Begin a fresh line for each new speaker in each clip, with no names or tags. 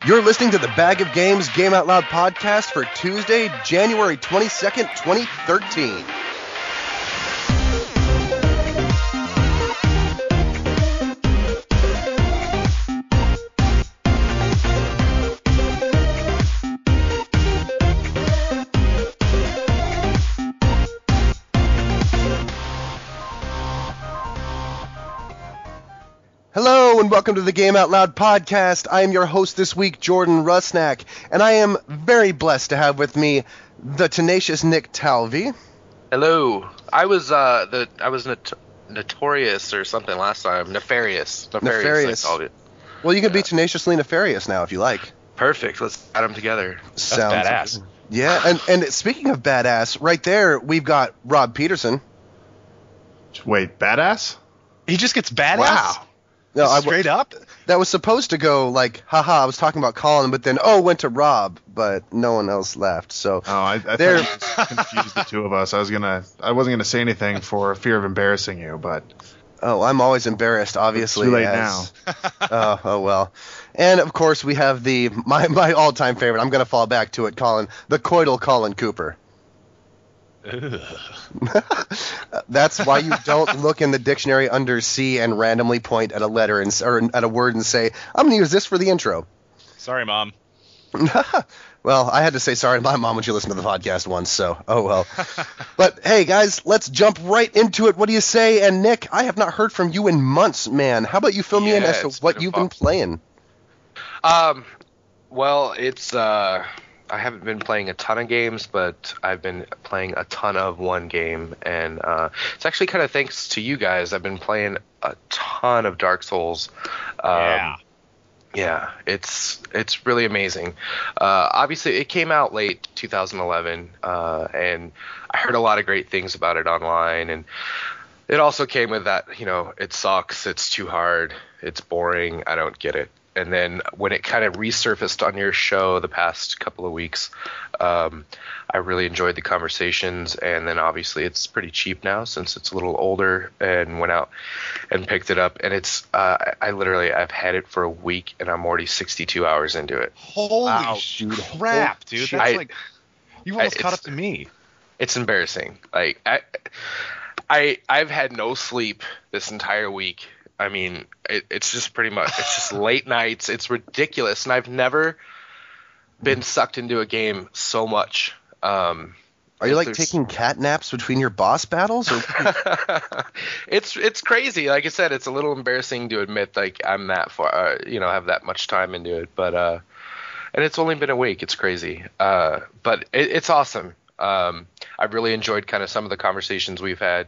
You're listening to the Bag of Games Game Out Loud podcast for Tuesday, January 22nd, 2013. Hello and welcome to the Game Out Loud podcast. I am your host this week, Jordan Rusnak, and I am very blessed to have with me the tenacious Nick Tolve.
Hello. I was notorious or something last time. Nefarious.
Nefarious.
I called it.
Well, you can be tenaciously nefarious now if you like.
Perfect. Let's add them together.
Sounds
badass.
Yeah, and speaking of badass, right there we've got Rob Peterson.
Wait, badass?
He just gets badass?
Wow.
No,
Straight up?
That was supposed to go like, haha, I was talking about Colin, but then, went to Rob, but no one else laughed, so...
Oh, I thought you just confused the two of us. I wasn't gonna say anything for fear of embarrassing you, but...
Oh, I'm always embarrassed, obviously.
It's too late now.
Oh, well. And, of course, we have my all-time favorite, I'm going to fall back to it, Colin, the coital Colin Cooper. That's why you don't look in the dictionary under C and randomly point at a letter or at a word and say, I'm going to use this for the intro.
Sorry, Mom.
Well, I had to say sorry to my mom when she listened to the podcast once, so oh well. But hey, guys, let's jump right into it. What do you say? And Nick, I have not heard from you in months, man. How about you fill me in as to what you've been playing?
Well, it's I haven't been playing a ton of games, but I've been playing a ton of one game, and it's actually kind of thanks to you guys. I've been playing a ton of Dark Souls. Yeah, it's really amazing. Obviously, it came out late 2011, and I heard a lot of great things about it online, and it also came with that, it sucks, it's too hard, it's boring, I don't get it. And then when it kind of resurfaced on your show the past couple of weeks, I really enjoyed the conversations. And then obviously it's pretty cheap now since it's a little older, and went out and picked it up. And it's I've had it for a week and I'm already 62 hours into it.
Holy crap, dude. That's you almost caught up to me.
It's embarrassing. Like I've had no sleep this entire week. I mean, it's just pretty much, it's just late nights. It's ridiculous. And I've never been sucked into a game so much.
Are you like taking cat naps between your boss battles? Or?
It's crazy. Like I said, it's a little embarrassing to admit, like I'm that far, have that much time into it. But, and it's only been a week. It's crazy. But it's awesome. I've really enjoyed kind of some of the conversations we've had,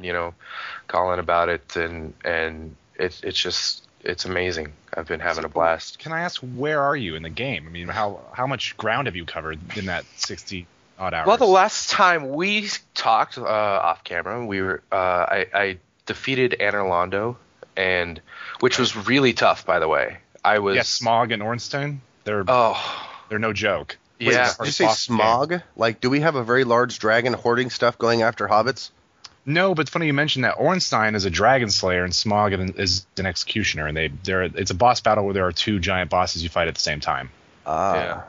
Colin, about it, and it's amazing. I've been having a blast.
Can I ask, where are you in the game? I mean, how much ground have you covered in that 60 odd hours?
Well, the last time we talked off camera, we were I defeated Anorlando, which was really tough, by the way.
Smog and Ornstein. They're no joke.
Wait,
Yeah.
did you say Smog? Game. Like, do we have a very large dragon hoarding stuff going after hobbits?
No, but funny you mentioned that. Ornstein is a dragon slayer and Smog is an executioner, and it's a boss battle where there are two giant bosses you fight at the same time.
Yeah.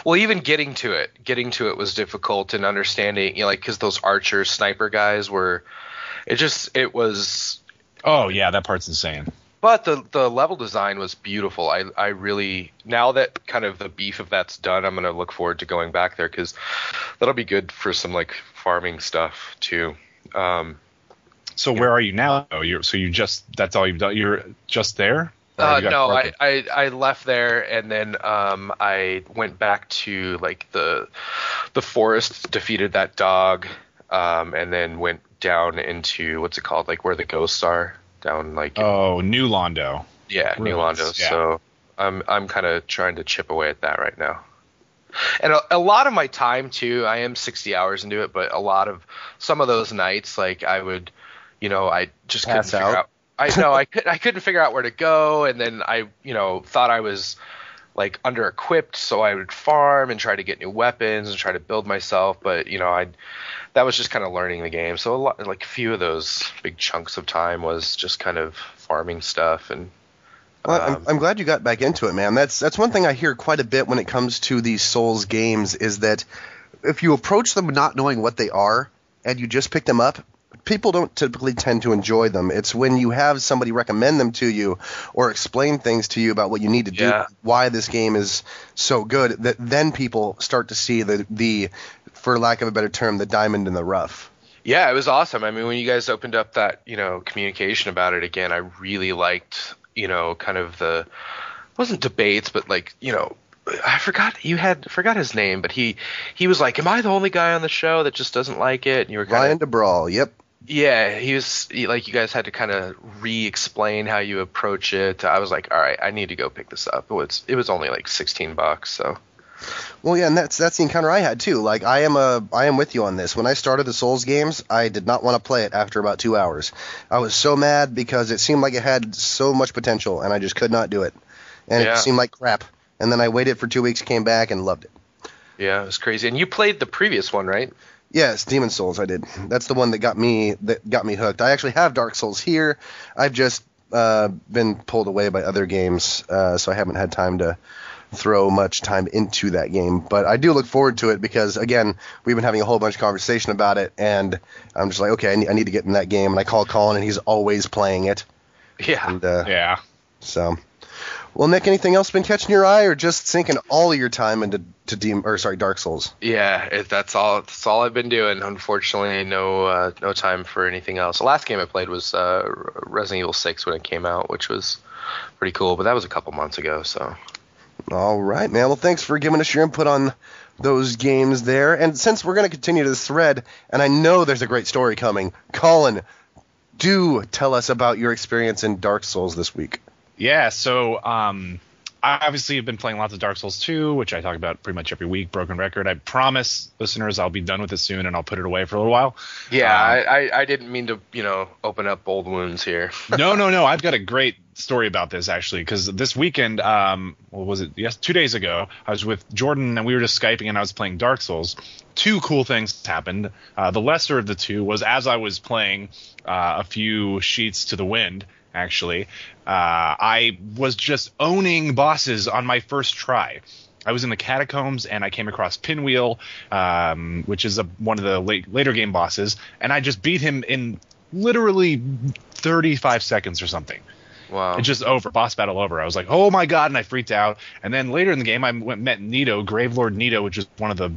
Well, even getting to it was difficult, and understanding, because those archer sniper guys it was.
Oh yeah, that part's insane.
But the level design was beautiful. I really, now that kind of the beef of that's done, I'm going to look forward to going back there, because that'll be good for some like farming stuff too.
So where are you now? That's all you've done? You're just there?
No, I left there, and then I went back to like the forest, defeated that dog, and then went down into, what's it called, like where the ghosts are, down like
New Londo.
Yeah, New Londo. Yeah. So I'm kind of trying to chip away at that right now. And a lot of my time too, I am 60 hours into it, but some of those nights, like I would, I just couldn't figure out. I couldn't figure out where to go, and then I, thought I was like under equipped, so I would farm and try to get new weapons and try to build myself, but that was just kind of learning the game. So a few of those big chunks of time was just kind of farming stuff and
Well, I'm glad you got back into it, man. That's one thing I hear quite a bit when it comes to these Souls games is that if you approach them not knowing what they are and you just pick them up, people don't typically tend to enjoy them. It's when you have somebody recommend them to you or explain things to you about what you need to do, why this game is so good, that then people start to see the for lack of a better term, the diamond in the rough.
Yeah, it was awesome. I mean, when you guys opened up that, communication about it again, I really liked, kind of wasn't debates, but like, I forgot his name, but he was like, am I the only guy on the show that just doesn't like it? And you were
Ryan DeBrawl, yep.
Yeah, you guys had to kind of re-explain how you approach it. I was like, all right, I need to go pick this up. It was only like $16, so.
Well, yeah, and that's the encounter I had too. Like I am with you on this. When I started the Souls games, I did not want to play it after about 2 hours. I was so mad because it seemed like it had so much potential, and I just could not do it. And it seemed like crap. And then I waited for 2 weeks, came back, and loved it.
Yeah, it was crazy. And you played the previous one, right?
Yes, Demon Souls. I did. That's the one that got me hooked. I actually have Dark Souls here. I've just been pulled away by other games, so I haven't had time to throw much time into that game, but I do look forward to it because, again, we've been having a whole bunch of conversation about it, and I'm just like, okay, I need to get in that game, and I call Colin, and he's always playing it.
Yeah.
And,
yeah.
So, well, Nick, anything else been catching your eye, or just sinking all of your time into Dark Souls?
Yeah, that's all I've been doing. Unfortunately, no time for anything else. The last game I played was Resident Evil 6 when it came out, which was pretty cool, but that was a couple months ago, so.
All right, man. Well, thanks for giving us your input on those games there. And since we're going to continue this thread, and I know there's a great story coming, Colin, do tell us about your experience in Dark Souls this week.
Yeah, so I obviously have been playing lots of Dark Souls 2, which I talk about pretty much every week, broken record. I promise listeners I'll be done with it soon, and I'll put it away for a little while.
Yeah, I didn't mean to, open up old wounds here.
No. I've got a great story about this, actually, because this weekend, what was it? Yes, 2 days ago, I was with Jordan, and we were just Skyping, and I was playing Dark Souls. Two cool things happened. The lesser of the two was as I was playing a few sheets to the wind, actually, I was just owning bosses on my first try. I was in the catacombs, and I came across Pinwheel, which is one of the later game bosses, and I just beat him in literally 35 seconds or something.
Wow.
It's just over. Boss battle over. I was like, oh my god, and I freaked out. And then later in the game, I met Nito, Gravelord Nito, which is one of the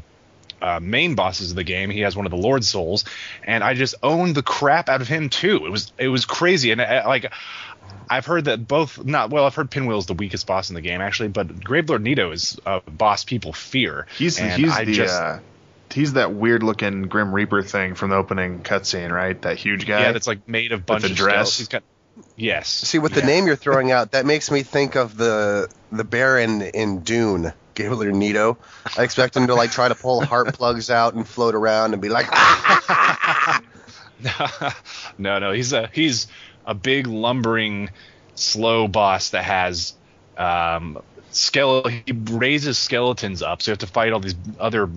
main bosses of the game. He has one of the Lord Souls, and I just owned the crap out of him too. It was crazy, and I've heard that I've heard Pinwheel is the weakest boss in the game, actually, but Gravelord Nito is a boss people fear.
He's that weird looking Grim Reaper thing from the opening cutscene, right? That huge guy.
Yeah, that's like made of bunch of dress. He's got. Yes.
See, with the name you're throwing out, that makes me think of the Baron in Dune, Gabriel Nito. I expect him to try to pull heart plugs out and float around and be like,
No, he's a big lumbering, slow boss that has he raises skeletons up, so you have to fight all these other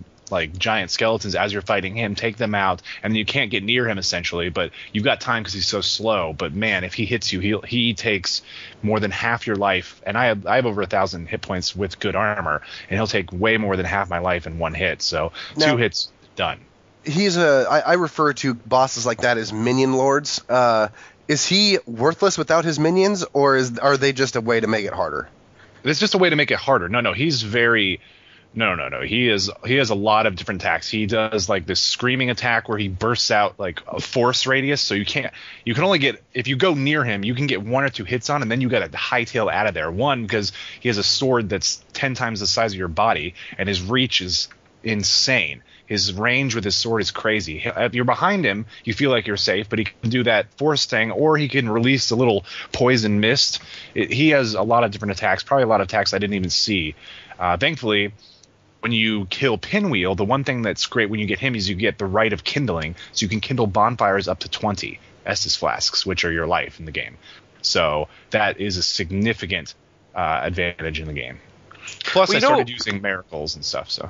giant skeletons as you're fighting him, take them out, and then you can't get near him essentially, but you've got time because he's so slow. But man, if he hits you, he takes more than half your life, and I have over 1,000 hit points with good armor, and he'll take way more than half my life in one hit. So now, 2 hits, done.
I refer to bosses like that as minion lords. Is he worthless without his minions, or are they just a way to make it harder?
It's just a way to make it harder. No, he's very... No. He has a lot of different attacks. He does this screaming attack where he bursts out a force radius, so you can only get, if you go near him, you can get 1 or 2 hits on, and then you got to hightail out of there. One, because he has a sword that's 10 times the size of your body, and his reach is insane. His range with his sword is crazy. If you're behind him, you feel like you're safe, but he can do that force thing, or he can release a little poison mist. He has a lot of different attacks, probably a lot of attacks I didn't even see. Thankfully, when you kill Pinwheel, the one thing that's great when you get him is you get the Rite of Kindling, so you can kindle bonfires up to 20 Estus flasks, which are your life in the game. So that is a significant advantage in the game. Plus, I started using miracles and stuff. So,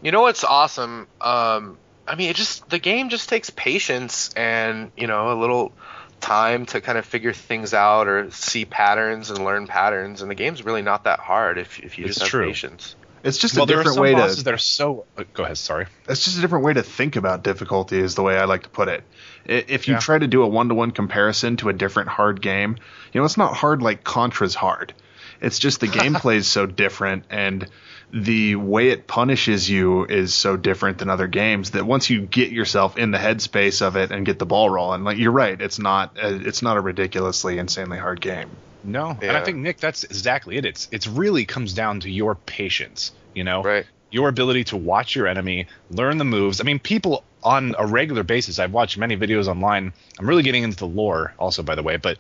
you know what's awesome? The game just takes patience and a little time to kind of figure things out or see patterns and learn patterns, and the game's really not that hard if you just have patience.
It's just
well,
a different
there are some
way
bosses that are so. Go ahead. Sorry.
It's just a different way to think about difficulty, is the way I like to put it. If you try to do a one-to-one comparison to a different hard game, it's not hard like Contra's hard. It's just the gameplay is so different, and the way it punishes you is so different than other games that once you get yourself in the headspace of it and get the ball rolling, like, you're right, it's not a ridiculously, insanely hard game.
No, and I think, Nick, that's exactly it. It's really comes down to your patience,
Right.
Your ability to watch your enemy, learn the moves. I mean, people on a regular basis, I've watched many videos online. I'm really getting into the lore also, by the way, but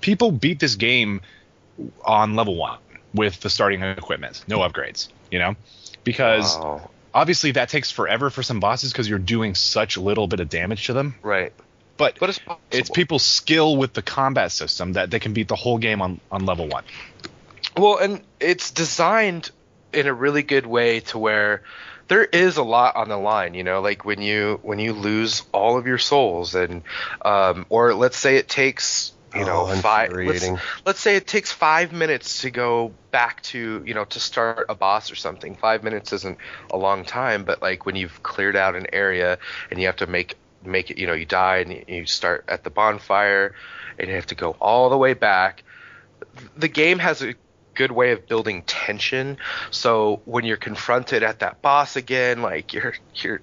people beat this game on level 1 with the starting equipment, no upgrades, because obviously that takes forever for some bosses because you're doing such little bit of damage to them.
Right.
But
it's
people's skill with the combat system that they can beat the whole game on level 1.
Well, and it's designed in a really good way to where there is a lot on the line, like when you lose all of your souls, and or let's say it takes let's say it takes 5 minutes to go back to to start a boss or something. 5 minutes isn't a long time, but like when you've cleared out an area and you have to make it, you die and you start at the bonfire and you have to go all the way back. The game has a good way of building tension, so when you're confronted at that boss again, like your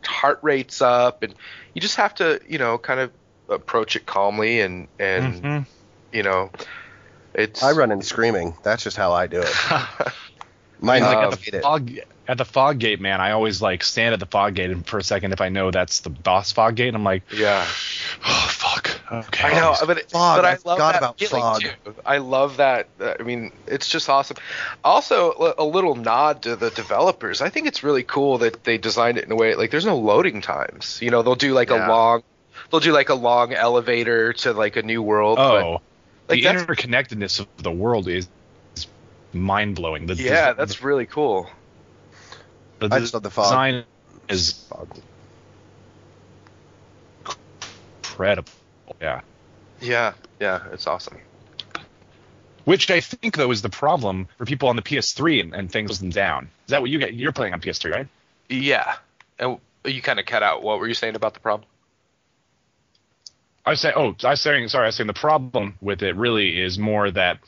heart rate's up, and you just have to kind of approach it calmly, and it's
I run in screaming. That's just how I do it. Mine
at the fog gate, man, I always stand at the fog gate and for a second if I know that's the boss fog gate, I'm like,
yeah,
oh fuck, okay.
I know, but I love that
about
feeling
fog.
too. I love that. I mean, it's just awesome. Also, a little nod to the developers. I think it's really cool that they designed it in a way like there's no loading times. They'll do like a long elevator to like a new world.
Oh,
but,
the interconnectedness of the world is mind blowing.
That's really cool.
I just love the fog.
Design is incredible. Yeah,
it's awesome.
Which I think though is the problem for people on the PS3 and things slows them down. Is that what you get? You're playing on PS3, right?
Yeah, and you kind of cut out. What were you saying about the problem?
I was saying the problem with it really is more that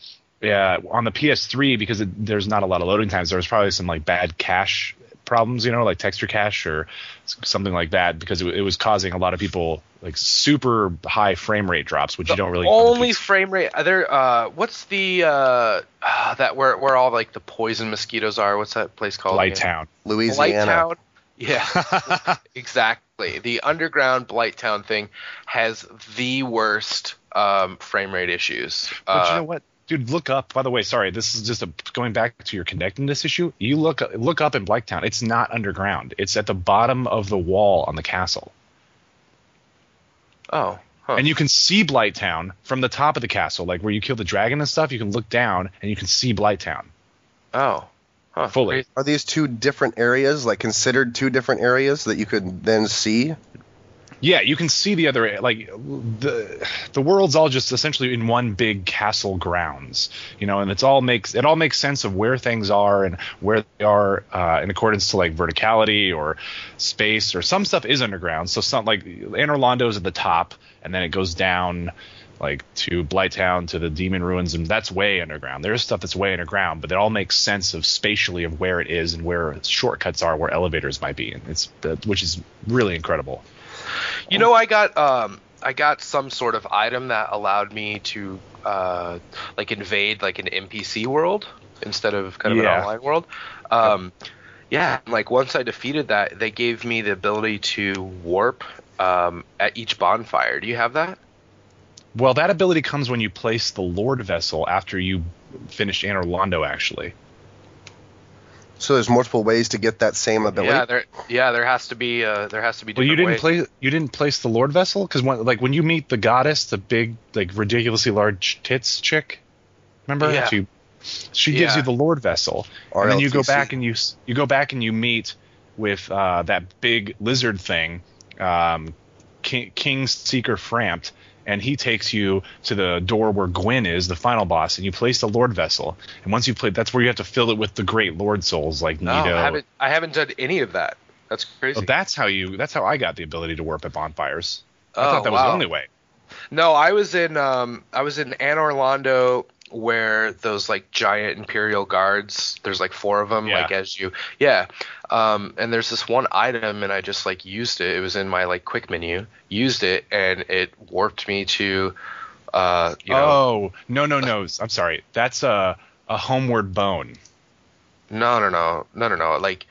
on the PS3, because there's not a lot of loading times, there was probably some bad cache problems, like texture cache or something like that, because it was causing a lot of people super high frame rate drops, which you don't really
only frame rate. What's the that where all the poison mosquitoes are? What's that place called?
Blighttown,
Louisiana.
Blighttown. Yeah, exactly. The underground Blighttown thing has the worst frame rate issues.
But you know what? Dude, look up. By the way, sorry, this is just going back to your connectedness issue. You look up in Blighttown. It's not underground. It's at the bottom of the wall on the castle.
Oh. Huh.
And you can see Blighttown from the top of the castle, where you kill the dragon and stuff. You can look down and you can see Blighttown.
Oh. Huh.
Fully.
Are these two different areas, considered two different areas that you could then see?
Yeah, you can see the other, the world's all just essentially in one big castle grounds, and it all makes sense of where things are and where they are in accordance to verticality or space, or some stuff is underground. So some Anor Londo's at the top, and then it goes down to Blighttown to the Demon Ruins, and that's way underground. There's stuff that's way underground, but it all makes sense of spatially of where it is and where shortcuts are, where elevators might be, and which is really incredible.
I got some sort of item that allowed me to invade an NPC world instead of kind of an online world. Once I defeated that, they gave me the ability to warp at each bonfire. Do you have that?
Well, that ability comes when you place the Lord Vessel after you finish Anor Londo, actually.
So there's multiple ways to get that same ability.
There has to be different
Well,
ways.
You didn't place the Lord Vessel because when you meet the goddess, the big ridiculously large tits chick, remember?
Yeah.
She gives you the Lord Vessel, and then you go
RLTC.
back and you meet with that big lizard thing, King Seeker Frampt, and he takes you to the door where Gwyn is, the final boss, and you place the Lord Vessel. And once you play, that's where you have to fill it with the great Lord souls like
No,
Nito.
I haven't done any of that. That's crazy.
Oh, that's how I got the ability to warp at bonfires. I thought that was the only way.
No, I was in Anne Orlando, where those like giant Imperial guards, there's like 4 of them, like as you, and there's this one item, and I just like used it. It was in my like quick menu, used it, and it warped me to,
no, I'm sorry, that's a homeward bone.
No. Like,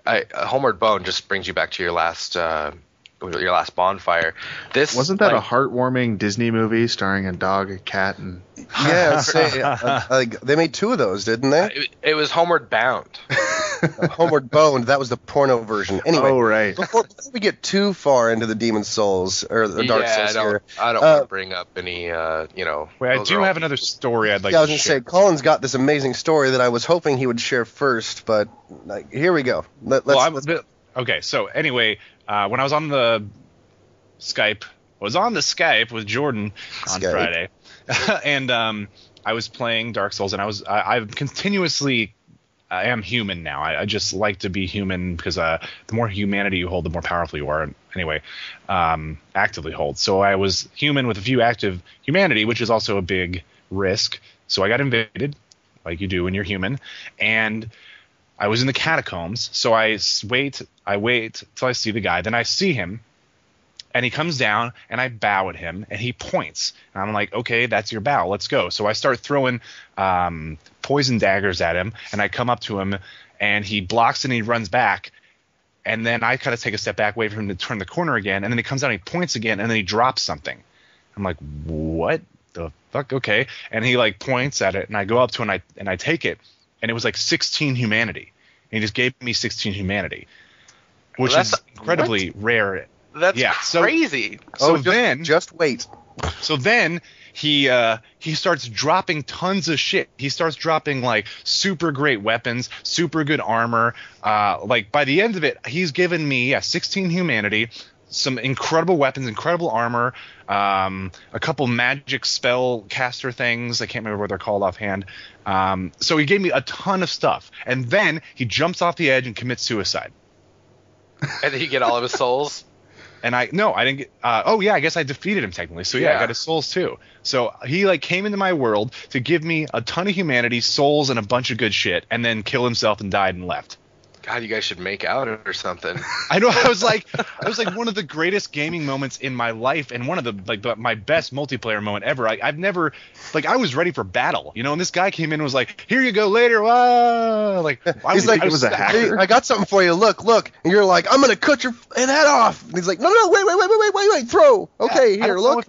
a homeward bone just brings you back to your last bonfire. This
wasn't that a heartwarming Disney movie starring a dog, a cat, and
they made 2 of those, didn't they?
It was Homeward Bound.
Homeward Bound. That was the porno version. Anyway,
right.
Before we get too far into the Demon Souls or the Dark Souls here,
I don't want to bring up any, Wait,
I do have another story I'd like to share.
I was going to say, Colin's got this amazing story that I was hoping he would share first, but here we go.
Okay, so anyway, when I was on the Skype with Jordan on Friday, and I was playing Dark Souls, and I am human now. I just like to be human because the more humanity you hold, the more powerful you are. Anyway, actively hold. So I was human with a few active humanity, which is also a big risk. So I got invaded, like you do when you're human, and I was in the catacombs. So I wait till I see the guy. Then I see him, and he comes down, and I bow at him, and he points. And I'm like, okay, that's your bow. Let's go. So I start throwing poison daggers at him, and I come up to him, and he blocks and he runs back. And then I kind of take a step back, wait for him to turn the corner again, and then he comes down, he points again, and then he drops something. I'm like, what the fuck? Okay. And he like points at it, and I go up to him, and I take it, and it was like 16 humanity. And he just gave me 16 humanity, which is incredibly rare.
That's crazy.
Just wait.
So then he starts dropping tons of shit. He starts dropping like super great weapons, super good armor. Like by the end of it, he's given me 16 humanity, some incredible weapons, incredible armor, a couple magic spell caster things. I can't remember what they're called offhand. So he gave me a ton of stuff, and then he jumps off the edge and commits suicide.
And did he get all of his souls?
And I didn't get. I guess I defeated him technically. So I got his souls too. So he like came into my world to give me a ton of humanity, souls, and a bunch of good shit, and then kill himself and died and left.
God, you guys should make out or something.
I know. I was like one of the greatest gaming moments in my life, and one of my best multiplayer moment ever. I've never I was ready for battle, and this guy came in and was like, "Here you go, later." Like
he's like, "I was a hacker. Hey, I got something for you. Look." And you're like, "I'm gonna cut your head off." And he's like, "No, wait, throw." Okay, here, look.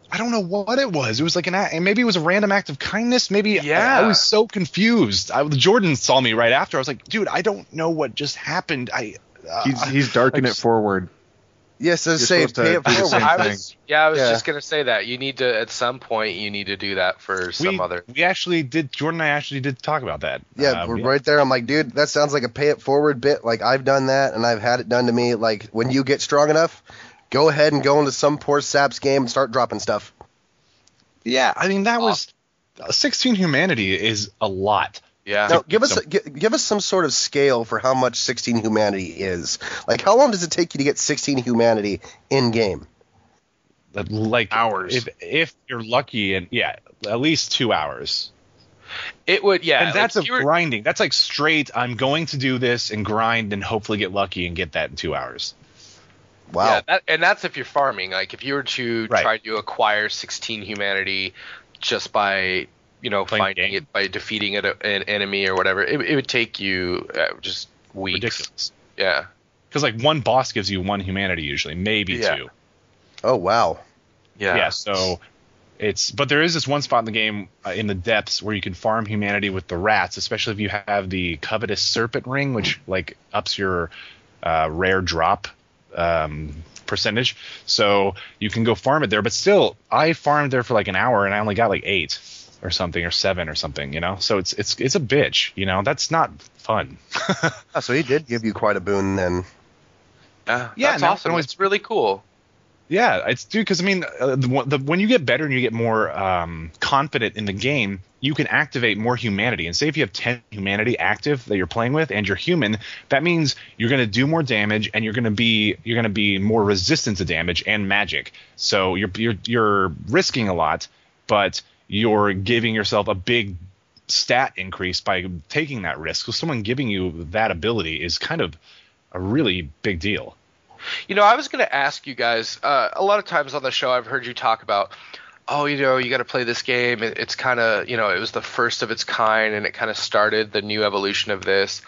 I don't know what it was. It was like maybe it was a random act of kindness. Maybe I was so confused. Jordan saw me right after. I was like, dude, I don't know what just happened.
He's darking it forward.
Yes, as say pay it forward.
I was just gonna say that you need to at some point you need to do that for some other.
We actually did. Jordan and I actually did talk about that.
Yeah, we're right there. I'm like, dude, that sounds like a pay it forward bit. Like I've done that and I've had it done to me. Like when you get strong enough, go ahead and go into some poor sap's game and start dropping stuff.
Yeah, I mean that was 16 humanity is a lot.
Yeah.
Now, give us some sort of scale for how much 16 humanity is. Like, how long does it take you to get 16 humanity in game?
Like
hours.
If you're lucky, and at least 2 hours.
It would,
And that's grinding. That's like straight. I'm going to do this and grind and hopefully get lucky and get that in 2 hours.
Wow.
Yeah, and that's if you're farming. Like if you were to try to acquire 16 humanity just by finding it by defeating an enemy or whatever, it would take you just weeks.
Ridiculous.
Yeah.
Because like one boss gives you 1 humanity usually, maybe 2.
Oh wow.
Yeah.
Yeah. So but there is this one spot in the game in the depths where you can farm humanity with the rats, especially if you have the covetous serpent ring, which like ups your rare drop percentage. So you can go farm it there, but still I farmed there for like an hour and I only got like 8 or something or 7 or something, so it's a bitch, that's not fun.
So he did give you quite a boon then.
That's awesome. It's really cool.
Yeah, it's dude. Because I mean, when you get better and you get more confident in the game, you can activate more humanity. And say if you have 10 humanity active that you're playing with, and you're human, that means you're going to do more damage, and you're going to be more resistant to damage and magic. So you're risking a lot, but you're giving yourself a big stat increase by taking that risk. So someone giving you that ability is kind of a really big deal.
I was going to ask you guys, a lot of times on the show I've heard you talk about, you got to play this game. It's kind of, it was the first of its kind, and it kind of started the new evolution of this.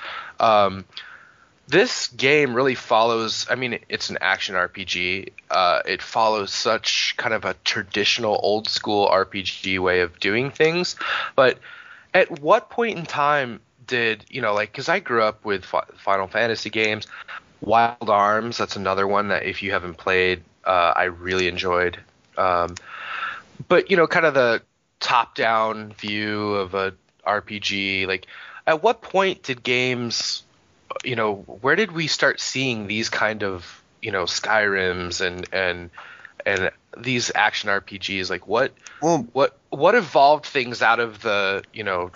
This game really follows, it's an action RPG. It follows such kind of a traditional old school RPG way of doing things. But at what point in time did, because I grew up with Final Fantasy games. Wild Arms, that's another one that if you haven't played, I really enjoyed. But kind of the top-down view of a RPG, like at what point did games, where did we start seeing these kind of, Skyrims and these action RPGs? Like what evolved things out of the,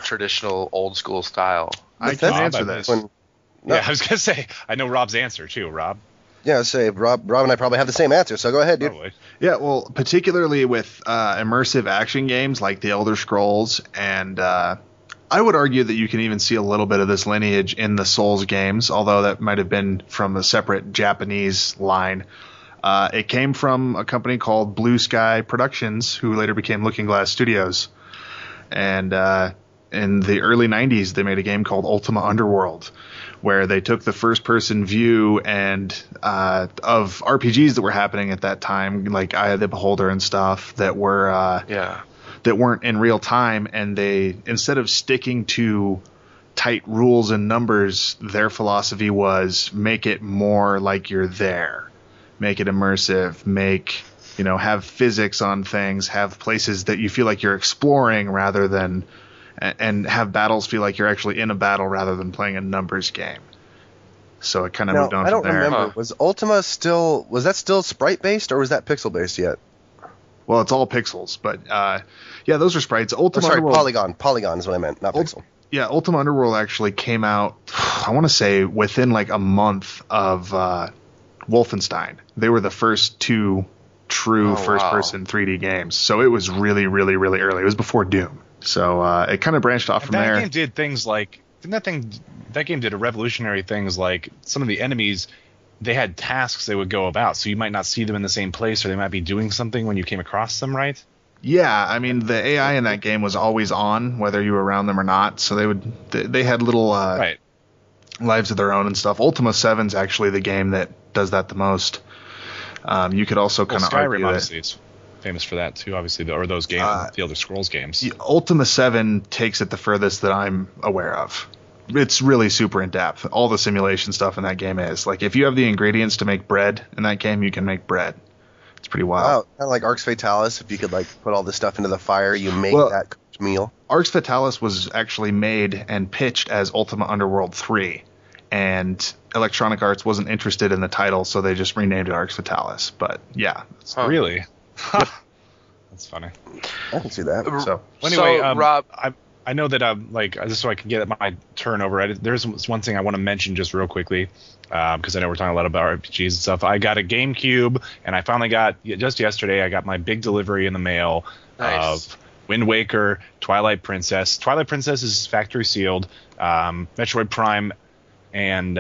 traditional old school style?
I can answer this.
No. Yeah, I was going to say, I know Rob's answer too, Rob.
Yeah, say Rob and I probably have the same answer, so go ahead, dude.
Probably.
Yeah, well, particularly with immersive action games like the Elder Scrolls, and I would argue that you can even see a little bit of this lineage in the Souls games, although that might have been from a separate Japanese line. It came from a company called Blue Sky Productions, who later became Looking Glass Studios. And in the early 90s, they made a game called Ultima Underworld, where they took the first-person view and of RPGs that were happening at that time, like Eye of the Beholder and stuff, that were that weren't in real time, and they, instead of sticking to tight rules and numbers, their philosophy was make it more like you're there, make it immersive, have physics on things, have places that you feel like you're exploring rather than. And have battles feel like you're actually in a battle rather than playing a numbers game. So it kind of moved on from there.
I don't remember. Was Ultima still sprite based, or was that pixel based yet?
Well, it's all pixels, but those are sprites. Underworld,
Polygon is what I meant, not pixel.
Yeah, Ultima Underworld actually came out, I want to say, within like a month of Wolfenstein. They were the first two true first-person 3D games, so it was really, really, really early. It was before Doom. So it kind of branched off from there.
That game did things like that game did revolutionary things like some of the enemies, they had tasks they would go about, so you might not see them in the same place, or they might be doing something when you came across them, right?
Yeah, the AI in that game was always on, whether you were around them or not. So they had little lives of their own and stuff. Ultima 7's actually the game that does that the most. You could also kind of argue
obviously it's famous for that too, obviously, or those games, the Elder Scrolls games.
Ultima 7 takes it the furthest that I'm aware of. It's really super in depth. All the simulation stuff in that game is like, if you have the ingredients to make bread in that game, you can make bread. It's pretty wild.
Wow, kind of like Arx Fatalis. If you could put all this stuff into the fire, you make that cooked meal.
Arx Fatalis was actually made and pitched as Ultima Underworld 3, and Electronic Arts wasn't interested in the title, so they just renamed it Arx Fatalis. But yeah,
really. That's funny.
I can see that.
So anyway,
Rob,
I know that just so I can get my turnover. There's one thing I want to mention just real quickly, because I know we're talking a lot about RPGs and stuff. I got a GameCube, and I finally got, just yesterday, I got my big delivery in the mail of Wind Waker, Twilight Princess. Twilight Princess is factory sealed. Metroid Prime, and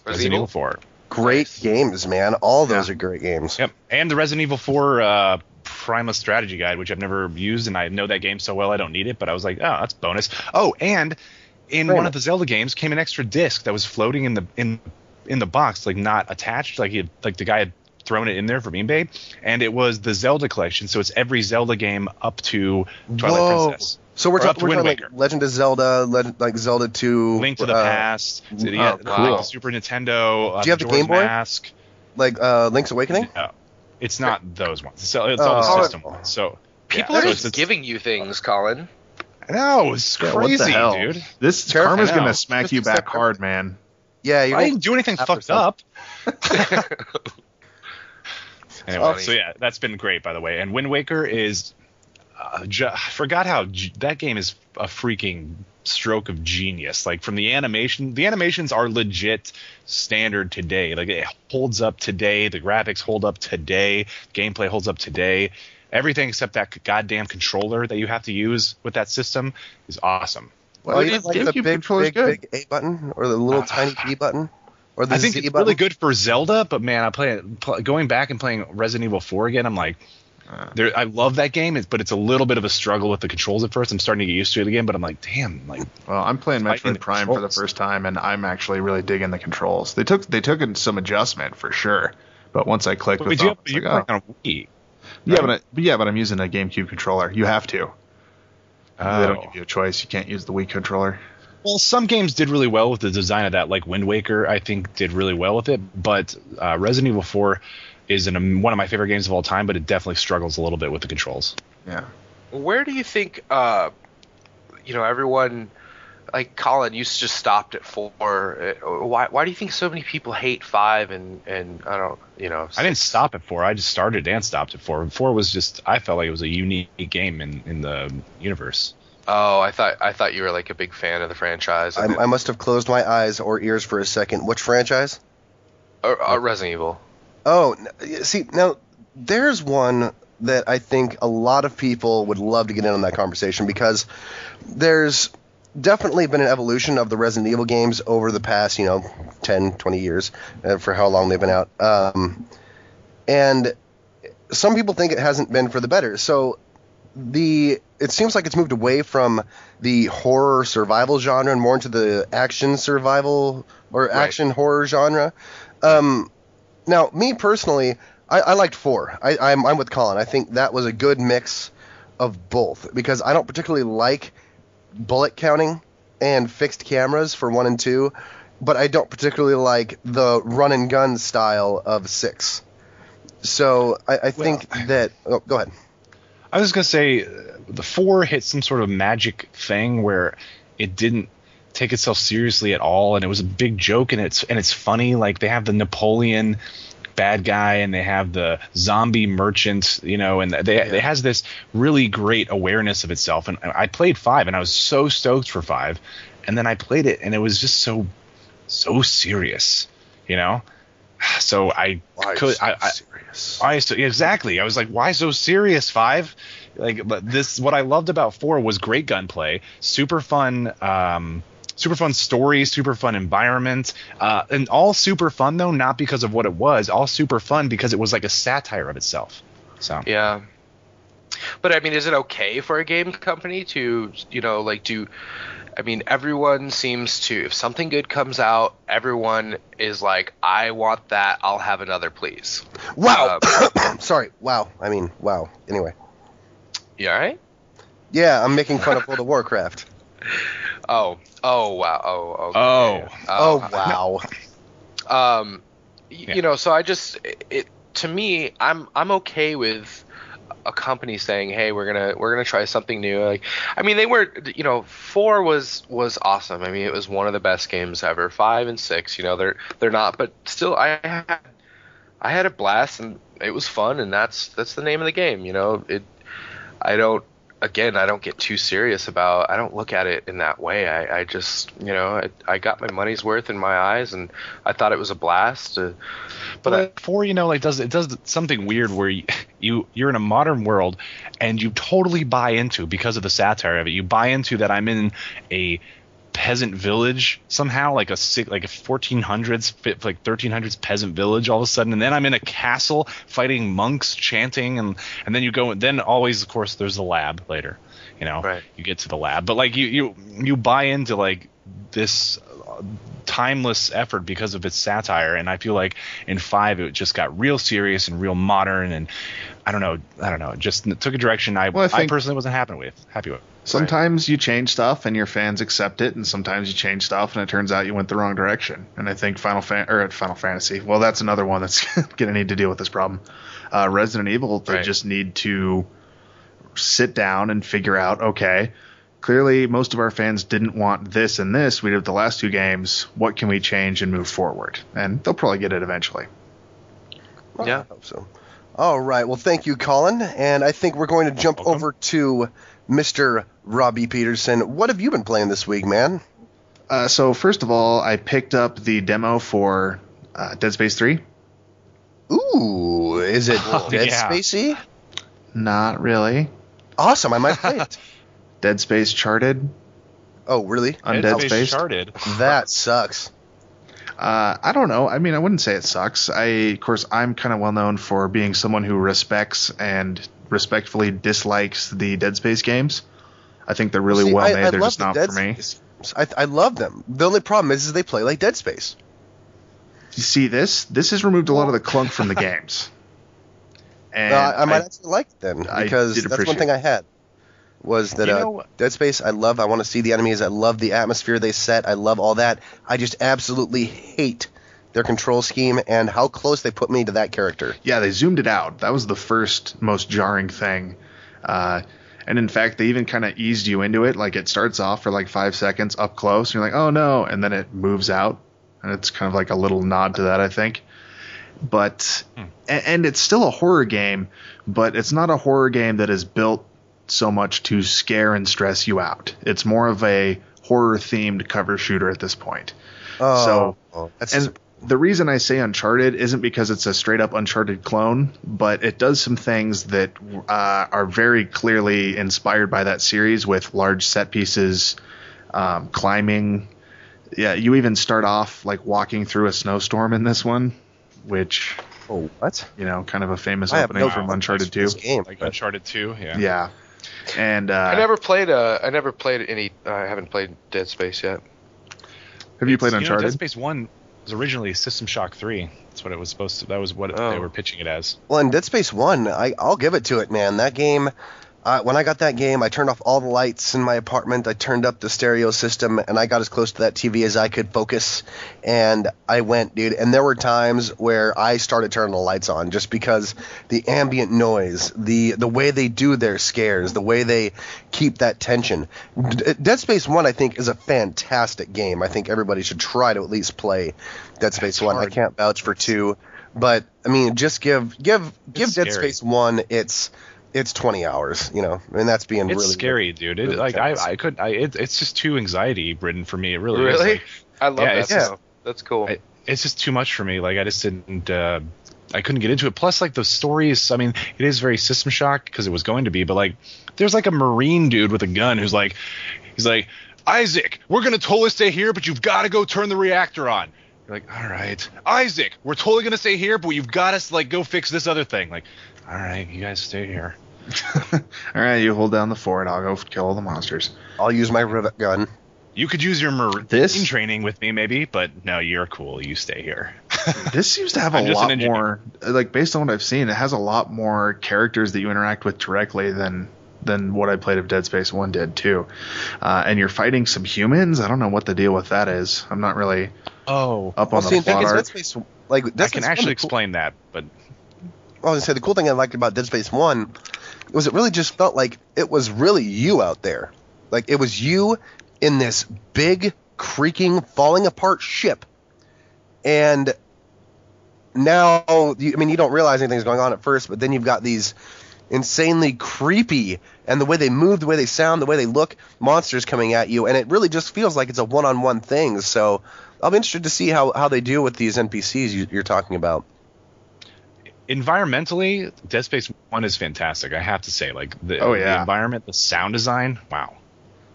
Resident Evil 4.
Great games, man. All those are great games.
Yep, and the Resident Evil 4 Prima Strategy Guide, which I've never used, and I know that game so well I don't need it, but I was like, oh, that's bonus. Oh, and in one of the Zelda games came an extra disc that was floating in the box, not attached, like the guy had thrown it in there from eBay, and it was the Zelda collection, so it's every Zelda game up to Twilight Princess.
So we're talking Legend of Zelda, Zelda 2,
Link to the Past,
cool.
Super Nintendo.
Do you have the Game Boy?
Mask.
Link's Awakening?
No, it's not those ones. So it's all the system ones. So
people are just giving you things, Colin.
I know, it's crazy, dude.
This karma's gonna smack you back hard, man.
Yeah,
I didn't do anything fucked up. Anyway, so yeah, that's been great, by the way. And Wind Waker is, I forgot how that game is a freaking stroke of genius. Like from the animations are legit standard today. Like it holds up today. The graphics hold up today. Gameplay holds up today. Everything except that goddamn controller that you have to use with that system is awesome.
Well, you like the big A button or the little tiny B button? Or the
I think
Z
it's
button?
really good for Zelda, but man, going back and playing Resident Evil 4 again, I'm like, I love that game, but it's a little bit of a struggle with the controls at first. I'm starting to get used to it again, but I'm like, damn, like.
Well, I'm playing Metroid Prime for the first time, and I'm actually really digging the controls. They took in some adjustment for sure, but once I clicked with them,
you're playing on a Wii.
Right? But I'm using a GameCube controller. You have to. They don't give you a choice. You can't use the Wii controller.
Well, some games did really well with the design of that, like Wind Waker, I think did really well with it. But Resident Evil 4 is one of my favorite games of all time, but it definitely struggles a little bit with the controls.
Yeah.
Where do you think, everyone, like Colin, you just stopped at 4. Why do you think so many people hate 5 and I don't, 6?
I didn't stop at 4. I just started and stopped at 4. 4 was just, I felt like it was a unique game in the universe.
Oh, I thought you were like a big fan of the franchise.
I must have closed my eyes or ears for a second. Which franchise?
Resident Evil.
Oh, see, now there's one that I think a lot of people would love to get in on that conversation because there's definitely been an evolution of the Resident Evil games over the past, 10, 20 years, for how long they've been out. And some people think it hasn't been for the better. So it seems like it's moved away from the horror survival genre and more into the action survival or action horror genre. Now, me personally, I liked 4. I'm with Colin. I think that was a good mix of both because I don't particularly like bullet counting and fixed cameras for 1 and 2, but I don't particularly like the run and gun style of 6. So I think that. Oh, go ahead.
I was going to say the 4 hit some sort of magic thing where it didn't take itself seriously at all, and it was a big joke, and it's funny. Like they have the Napoleon bad guy, and they have the zombie merchant, and it has this really great awareness of itself. And I played 5, and I was so stoked for 5, and then I played it, and it was just so serious, So exactly. I was like, why so serious, 5? Like what I loved about 4 was great gunplay, super fun story, super fun environment, and all super fun though, not because of what it was, all super fun because it was like a satire of itself. So
yeah. But I mean, is it okay for a game company to, everyone seems to, if something good comes out, everyone is like, I want that. I'll have another, please.
Wow. Sorry. Wow. Wow. Anyway.
You all right?
Yeah, I'm making fun of World of Warcraft.
Oh, wow. Oh, okay.
Wow.
So to me, I'm okay with a company saying, "Hey, we're gonna try something new." Like, they were, 4 was awesome. It was one of the best games ever. 5 and 6, they're not, but still, I had a blast and it was fun, and that's the name of the game. I don't get too serious about. I don't look at it in that way. I just, I got my money's worth in my eyes, and I thought it was a blast.
But 4, it does something weird where you're in a modern world, and you totally buy into, because of the satire of it. You buy into that I'm in a peasant village somehow, like a 1400s, like 1300s peasant village all of a sudden, and then I'm in a castle fighting monks chanting, and then you go, and then always, of course, there's the lab later,
right.
You get to the lab, but like you buy into like this timeless effort because of its satire, and I feel like in 5 it just got real serious and real modern, and I don't know, it just took a direction I personally wasn't happy with.
Sometimes you change stuff and your fans accept it, and sometimes you change stuff and it turns out you went the wrong direction. And I think Final Fantasy, well, that's another one that's going to need to deal with this problem. Resident Evil, they just need to sit down and figure out, okay, clearly most of our fans didn't want this and this. We did the last 2 games. What can we change and move forward? And they'll probably get it eventually.
Well, yeah, I hope so. All right. Well, thank you, Colin. And I think we're going to jump over to Mr. Robbie Peterson. What have you been playing this week, man?
So first of all, I picked up the demo for Dead Space 3.
Ooh, is it Dead Spacey?
Not really.
Awesome. I might play it.
Dead Space Charted.
Oh, really?
Dead Space Charted.
That sucks.
I don't know. I mean, I wouldn't say it sucks. Of course, I'm kind of well known for being someone who respects and respectfully dislikes the Dead Space games. I think they're really well made. They're just not for me.
I love them. The only problem is they play like Dead Space.
You see, this has removed a lot of the clunk from the games. And
I might actually like it then, because that's one thing I had. Was that Dead Space, I love. I want to see the enemies. I love the atmosphere they set. I love all that. I just absolutely hate their control scheme and how close they put me to that character.
Yeah, they zoomed it out. That was the first most jarring thing. And in fact, they even kind of eased you into it. Like, it starts off for like 5 seconds up close, and you're like, oh no, and then it moves out. And it's kind of like a little nod to that, I think. But and it's still a horror game, but it's not a horror game that is built so much to scare and stress you out. It's more of a horror-themed cover shooter at this point. The reason I say Uncharted isn't because it's a straight-up Uncharted clone, but it does some things that are very clearly inspired by that series, with large set pieces, climbing. Yeah, you even start off like walking through a snowstorm in this one, which kind of a famous opening from Uncharted 2.
Like Uncharted 2, yeah.
Yeah. And
I never played any. I haven't played Dead Space yet.
Have you played Uncharted?
Dead Space 1 was originally System Shock 3. That's what it was supposed to. That was what they were pitching it as.
Well, in Dead Space 1, I'll give it to it, man. That game. When I got that game, I turned off all the lights in my apartment. I turned up the stereo system, and I got as close to that TV as I could focus. And I went, dude. And there were times where I started turning the lights on just because the ambient noise, the way they do their scares, the way they keep that tension. Dead Space 1, I think, is a fantastic game. I think everybody should try to at least play Dead Space 1. I can't vouch for 2. But, I mean, just give Dead Space 1 it's 20 hours, and that's being really
scary, dude. It's just too anxiety ridden for me. It really is.
Really? I love that. Yeah. That's cool.
It's just too much for me. Like, I just didn't. I couldn't get into it. Plus, like, the stories. I mean, it is very System Shock because it was going to be, but like, there's like a Marine dude with a gun he's like, Isaac, we're gonna totally stay here, but you've got to go turn the reactor on. You're like, all right, Isaac, we're totally gonna stay here, but you've got to like go fix this other thing. Like, all right, you guys stay here.
All right, you hold down the fort. I'll go kill all the monsters.
I'll use my rivet gun.
You could use your Marine training with me, maybe, but no, you're cool. You stay here.
This seems to have a lot more, like, based on what I've seen, it has a lot more characters that you interact with directly than what I played of Dead Space 1 did, too. And you're fighting some humans? I don't know what the deal with that is. I'm not really up on the plot arc.
Dead Space, like,
I can actually explain that, but...
I was going to say, the cool thing I liked about Dead Space 1 was it really just felt like it was really you out there. Like, it was you in this big, creaking, falling apart ship. And now, you don't realize anything's going on at first, but then you've got these insanely creepy, and the way they move, the way they sound, the way they look, monsters coming at you, and it really just feels like it's a one-on-one thing. So I'll be interested to see how they deal with these NPCs you're talking about.
Environmentally, Dead Space 1 is fantastic. I have to say, like, the environment, the sound design, wow.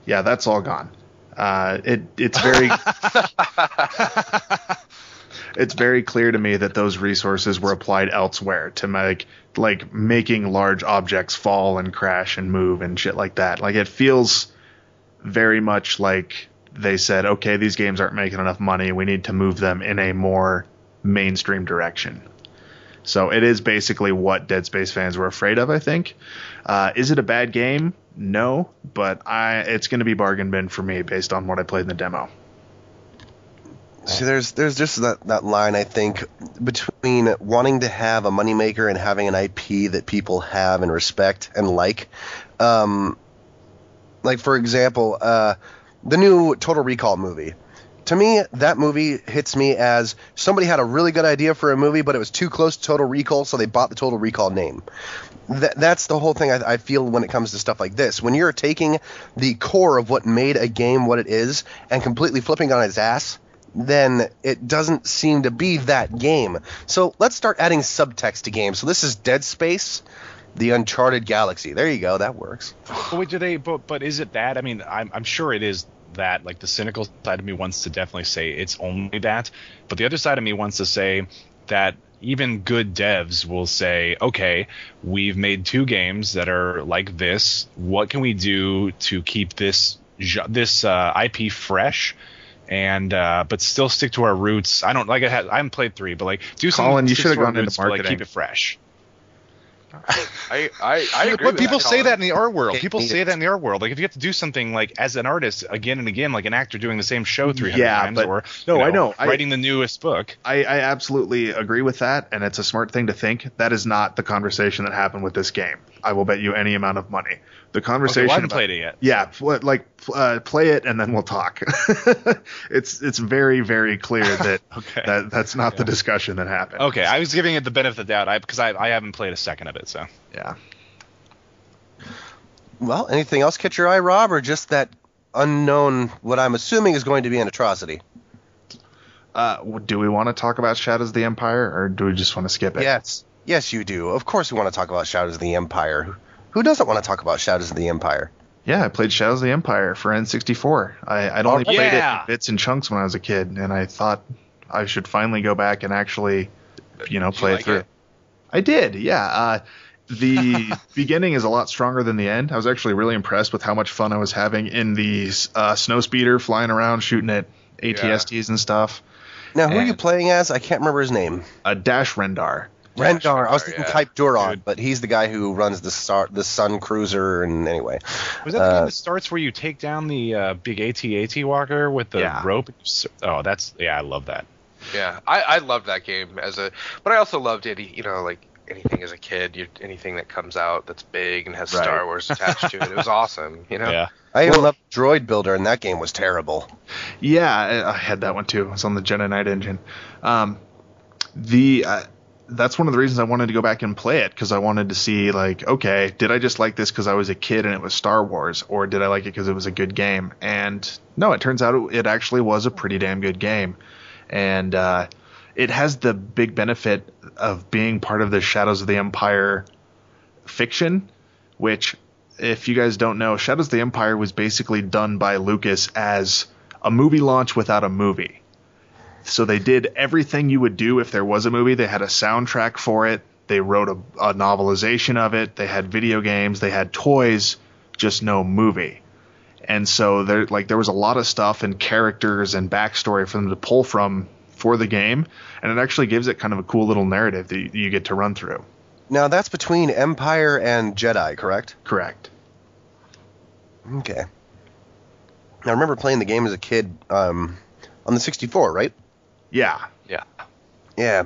Yeah, that's all gone. It's very it's very clear to me that those resources were applied elsewhere to making large objects fall and crash and move and shit like that. Like, it feels very much like they said, okay, these games aren't making enough money. We need to move them in a more mainstream direction. So it is basically what Dead Space fans were afraid of, I think. Is it a bad game? No, but it's going to be bargain bin for me based on what I played in the demo.
See, there's just that line, I think, between wanting to have a moneymaker and having an IP that people have and respect and like. Like, for example, the new Total Recall movie. to me, that movie hits me as somebody had a really good idea for a movie, but it was too close to Total Recall, so they bought the Total Recall name. That's the whole thing I feel when it comes to stuff like this. When you're taking the core of what made a game what it is and completely flipping on its ass, then it doesn't seem to be that game. So let's start adding subtext to games. So this is Dead Space, the Uncharted Galaxy. There you go. That works.
But wait, but is it that? I mean, I'm sure it is that. Like, the cynical side of me wants to definitely say it's only that, but the other side of me wants to say that even good devs will say, okay, we've made 2 games that are like this. What can we do to keep this IP fresh, and but still stick to our roots? I haven't played 3, but like, do something.
Colin, you should have gone into marketing.
Like, keep it fresh.
I agree.
But people
with
say
Colin.
that in the art world. People say that in the art world. Like, if you have to do something like as an artist again and again, like an actor doing the same show 300 times,
but,
or
I know
writing the newest book.
I absolutely agree with that, and it's a smart thing to think. That is not the conversation that happened with this game. I will bet you any amount of money. The conversation.
Okay, I haven't played it yet.
Yeah, play it and then we'll talk. It's very, very clear that that's not the discussion that happened.
Okay, I was giving it the benefit of the doubt because I haven't played a second of it. So
yeah.
Well, anything else catch your eye, Rob, or just that unknown, what I'm assuming is going to be an atrocity?
Do we want to talk about Shadows of the Empire, or do we just want to skip it?
Yes, you do. Of course we want to talk about Shadows of the Empire. Who doesn't want to talk about Shadows of the Empire?
Yeah, I played Shadows of the Empire for N64. I'd only played it in bits and chunks when I was a kid, and I thought I should finally go back and actually, play it through.
It?
I did, yeah. The beginning is a lot stronger than the end. I was actually really impressed with how much fun I was having in the snow speeder, flying around, shooting at ATSTs and stuff.
Now, who are you playing as? I can't remember his name.
Dash Rendar.
Rendar. I was thinking Type Duron, but he's the guy who runs the Sun Cruiser. And anyway,
was that the game that starts where you take down the big AT-AT walker with the rope? Oh, I love that.
Yeah, I loved that game but I also loved anything as a kid. Anything that comes out that's big and has Star Wars attached to it. It was awesome.
Yeah.
I even loved Droid Builder, and that game was terrible.
Yeah, I had that one too. It was on the Jedi Knight engine. That's one of the reasons I wanted to go back and play it, because I wanted to see, like, okay, did I just like this because I was a kid and it was Star Wars, or did I like it because it was a good game? And no, it turns out it actually was a pretty damn good game. And it has the big benefit of being part of the Shadows of the Empire fiction, which, if you guys don't know, Shadows of the Empire was basically done by Lucas as a movie launch without a movie. So they did everything you would do if there was a movie. They had a soundtrack for it. They wrote a novelization of it. They had video games. They had toys, just no movie. And so there was a lot of stuff and characters and backstory for them to pull from for the game. And it actually gives it kind of a cool little narrative that you get to run through.
Now, that's between Empire and Jedi, correct?
Correct.
Okay. I remember playing the game as a kid on the 64, right?
Yeah.
Yeah.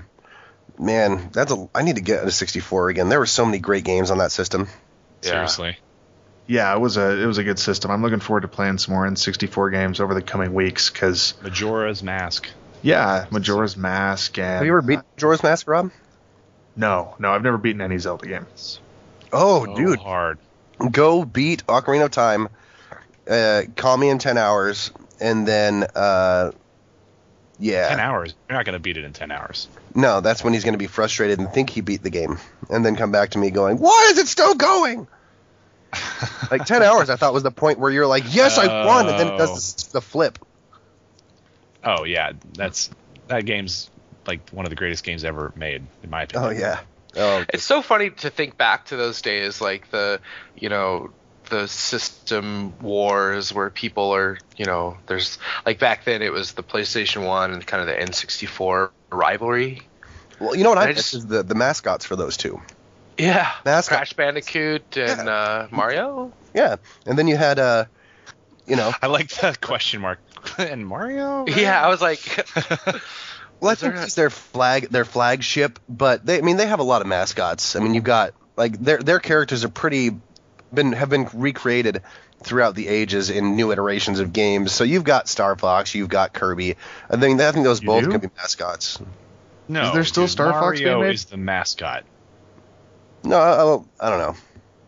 Man, I need to get a 64 again. There were so many great games on that system.
Seriously.
Yeah, it was a good system. I'm looking forward to playing some more N64 games over the coming weeks, because
Majora's Mask.
Yeah, Majora's Mask. And
have you ever beaten Majora's Mask, Rob?
No, I've never beaten any Zelda games.
Oh,
so
dude.
Hard.
Go beat Ocarina of Time. Call me in 10 hours, and then
10 hours? You're not going to beat it in 10 hours.
No, that's when he's going to be frustrated and think he beat the game, and then come back to me going, why is it still going? Like 10 hours I thought was the point where you're like, yes, I won, and then it does the flip.
Oh, yeah. That game's like one of the greatest games ever made, in my opinion.
Oh, yeah. Oh,
it's so funny to think back to those days, like the system wars where people are, there's like back then it was the PlayStation 1 and kind of the N64 rivalry.
Well, you know what I miss is the mascots for those two.
Yeah.
Mascot.
Crash Bandicoot and Mario.
Yeah. And then you had
I like the question mark. And Mario?
Yeah, I was like
well, I think it's their flagship, but they have a lot of mascots. I mean, you've got like their characters are pretty have been recreated throughout the ages in new iterations of games. So you've got Star Fox, you've got Kirby. I think those both can be mascots.
No,
is there still Star Fox being
Mario
made?
is the mascot.
No, I don't know.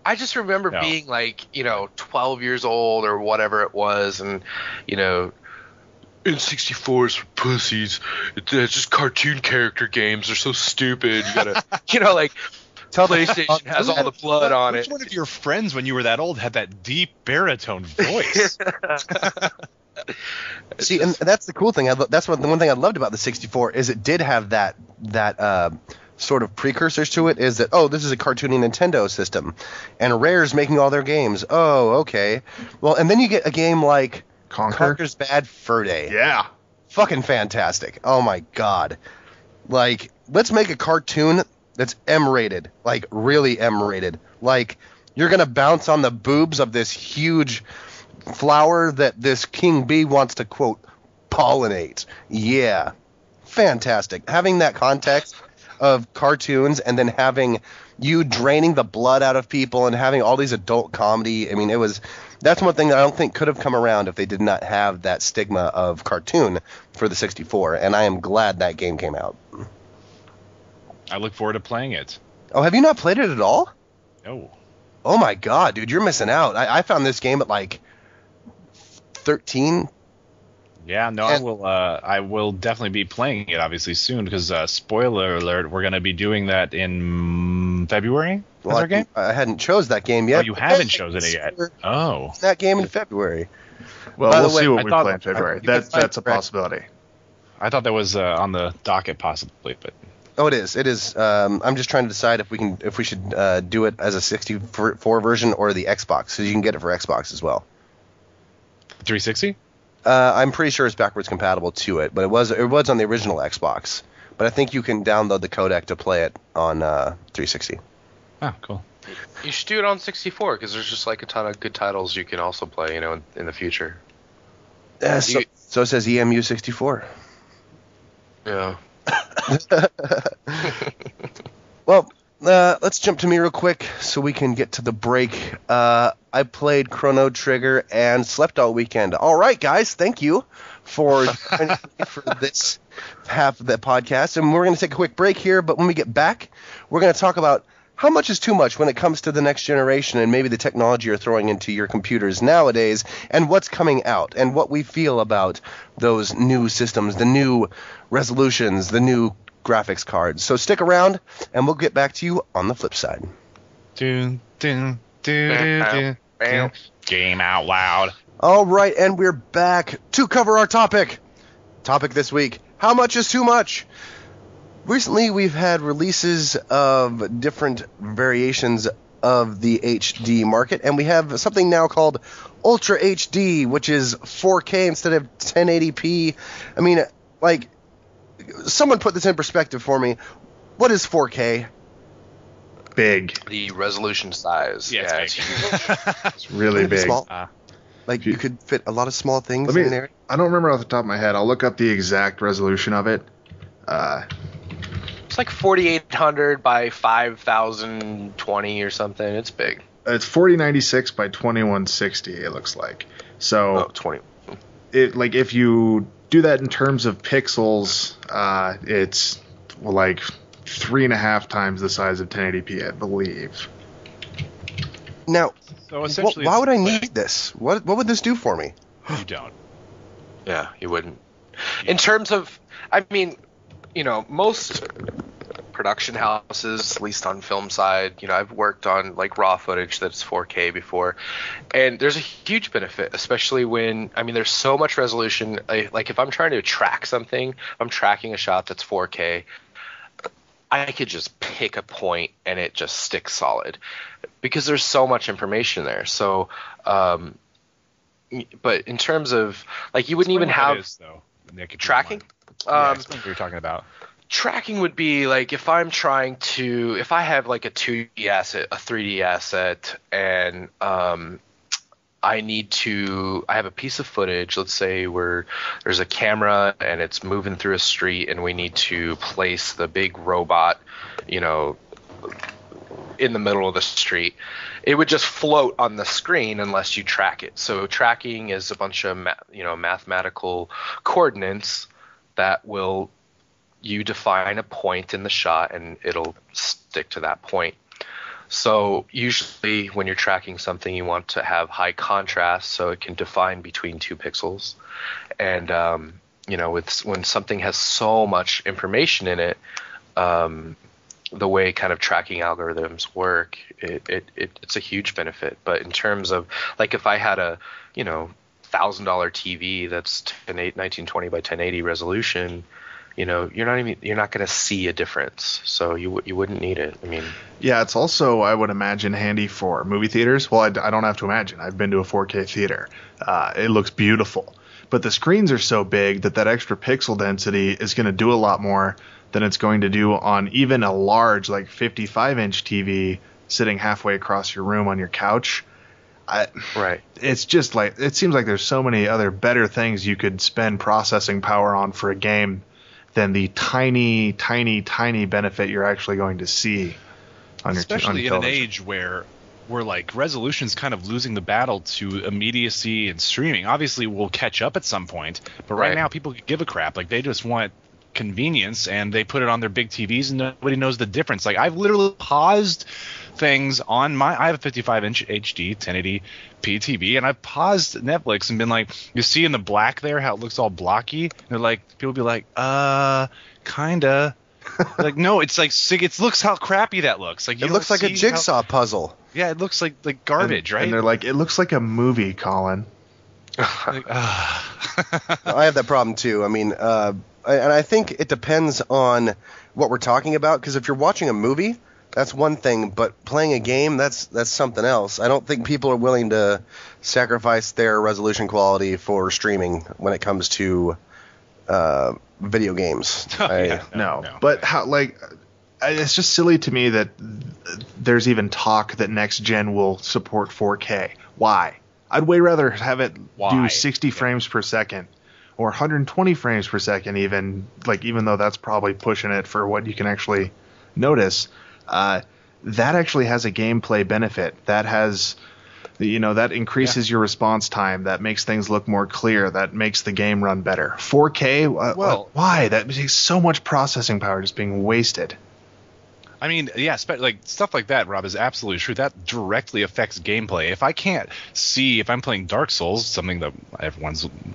I just remember being like, 12 years old or whatever it was, and N64 is for pussies. It's just cartoon character games. They're so stupid. You gotta, PlayStation has all the blood on it.
Which one of your friends, when you were that old, had that deep baritone voice?
See, and that's the cool thing. That's the one thing I loved about the 64 is it did have that sort of precursors to it. Is that this is a cartoony Nintendo system, and Rare's making all their games. Oh, okay. Well, and then you get a game like Conker's Bad Fur Day.
Yeah,
fucking fantastic. Oh my god. Like, let's make a cartoon that's M-rated, like really M-rated. Like, you're gonna bounce on the boobs of this huge flower that this king bee wants to, quote, pollinate. Yeah. Fantastic. Having that context of cartoons and then having you draining the blood out of people and having all these adult comedy. I mean, that's one thing that I don't think could have come around if they did not have that stigma of cartoon for the 64. And I am glad that game came out.
I look forward to playing it.
Oh, have you not played it at all?
No.
Oh my god, dude, you're missing out. I found this game at like 13.
Yeah, no, I will definitely be playing it obviously soon because spoiler alert, we're going to be doing that in February.
Well,
our game?
I hadn't chose that game yet.
Oh, you haven't chosen it yet. Oh,
that game in February.
Well, we'll see what we play in February. That's a possibility.
I thought that was on the docket possibly, but
oh, it is. It is. I'm just trying to decide if we should do it as a 64 version or the Xbox, so you can get it for Xbox as well.
360.
I'm pretty sure it's backwards compatible to it, but it was on the original Xbox. But I think you can download the codec to play it on 360.
Oh, cool.
You should do it on 64 because there's just like a ton of good titles you can also play, in the future.
So says EMU 64.
Yeah.
Well, let's jump to me real quick so we can get to the break. I played Chrono Trigger and slept all weekend. All right, guys, thank you for joining me for this half of the podcast. And we're going to take a quick break here, but when we get back, we're going to talk about how much is too much when it comes to the next generation and maybe the technology you're throwing into your computers nowadays and what's coming out and what we feel about those new systems, the new resolutions, the new graphics cards. So stick around, and we'll get back to you on the flip side.
Game out loud.
All right, and we're back to cover our topic. Topic this week: how much is too much? Recently, we've had releases of different variations of the HD market, and we have something now called Ultra HD, which is 4K instead of 1080p. I mean, like, someone put this in perspective for me. What is 4K?
Big.
The resolution size.
Yeah,
it's huge.
It's really big.
Small? Like, you could fit a lot of small things in there?
I don't remember off the top of my head. I'll look up the exact resolution of it.
It's like 4800 by 5020 or something. It's big.
It's 4096 by 2160. It looks like. So
20.
If you do that in terms of pixels, it's like 3.5 times the size of 1080p, I believe.
Now,
so essentially,
why would I need this? What would this do for me?
You don't.
Yeah, you wouldn't. In terms of, I mean, most production houses, at least on film side, I've worked on like raw footage that's 4K before, and there's a huge benefit, especially when, there's so much resolution. Like if I'm trying to track something, if I'm tracking a shot that's 4K, I could just pick a point and it just sticks solid because there's so much information there. So, but in terms of like, you wouldn't even have
Nick,
tracking.
Explain what you're talking about.
Tracking would be like if I have like a 2D asset, a 3D asset, and I have a piece of footage, let's say where there's a camera and it's moving through a street and we need to place the big robot, in the middle of the street. It would just float on the screen unless you track it. So tracking is a bunch of mathematical coordinates that will you define a point in the shot and it'll stick to that point. So usually when you're tracking something, you want to have high contrast so it can define between 2 pixels. And when something has so much information in it, the way kind of tracking algorithms work, it's a huge benefit. But in terms of like if I had a $1,000 TV that's 1920 by 1080 resolution, you're not going to see a difference. So you wouldn't need it. I mean,
yeah, it's also, I would imagine, handy for movie theaters. Well, I don't have to imagine. I've been to a 4K theater. It looks beautiful. But the screens are so big that extra pixel density is going to do a lot more than it's going to do on even a large, like 55-inch TV sitting halfway across your room on your couch.
Right.
It's just like, it seems like there's so many other better things you could spend processing power on for a game than the tiny, tiny, tiny benefit you're actually going to see on your
Especially in
television.
an age where like resolution's kind of losing the battle to immediacy and streaming. Obviously, we'll catch up at some point, but right now people give a crap. Like they just want convenience, and they put it on their big TVs, and nobody knows the difference. Like I've literally paused things on I have a 55-inch HD 1080p TV, and I've paused Netflix and been like, you see in the black there how it looks all blocky? And they're like, people be like, kinda. Like, no, it's like, it looks how crappy that looks. Like
it looks like a jigsaw puzzle.
Yeah, it looks like garbage, right?
And they're like, it looks like a movie, Colin.
Like,
I have that problem too. I mean, and I think it depends on what we're talking about, because if you're watching a movie, that's one thing, but playing a game, that's something else. I don't think people are willing to sacrifice their resolution quality for streaming when it comes to video games.
No. But how, like, it's just silly to me that there's even talk that next gen will support 4K. Why? I'd way rather have it do 60 frames per second or 120 frames per second, even though that's probably pushing it for what you can actually notice. That actually has a gameplay benefit. That has, that increases your response time. That makes things look more clear. That makes the game run better. 4K, why? That makes so much processing power just being wasted.
I mean, yeah, like stuff like that, Rob, is absolutely true. That directly affects gameplay. If I can't see, if I'm playing Dark Souls, something that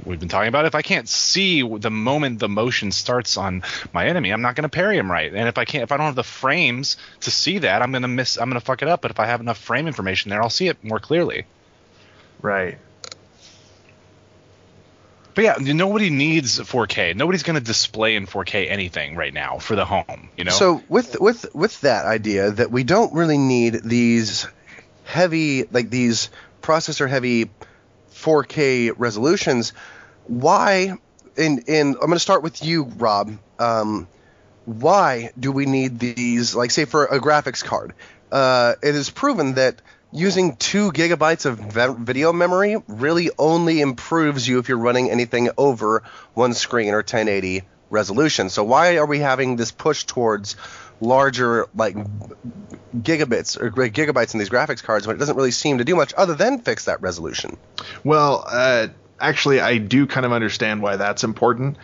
we've been talking about, if I can't see the moment the motion starts on my enemy, I'm not going to parry him right. And if I don't have the frames to see that, I'm going to fuck it up. But if I have enough frame information there, I'll see it more clearly.
Right.
But yeah, nobody needs 4K. Nobody's going to display in 4K anything right now for the home,
So with that idea that we don't really need these heavy, like these processor-heavy 4K resolutions, why? And I'm going to start with you, Rob. Why do we need these? Like, say for a graphics card, it is proven that using 2 gigabytes of video memory really only improves you if you're running anything over one screen or 1080 resolution. So why are we having this push towards larger, like, gigabytes in these graphics cards when it doesn't really seem to do much other than fix that resolution?
Well, actually, I do kind of understand why that's important.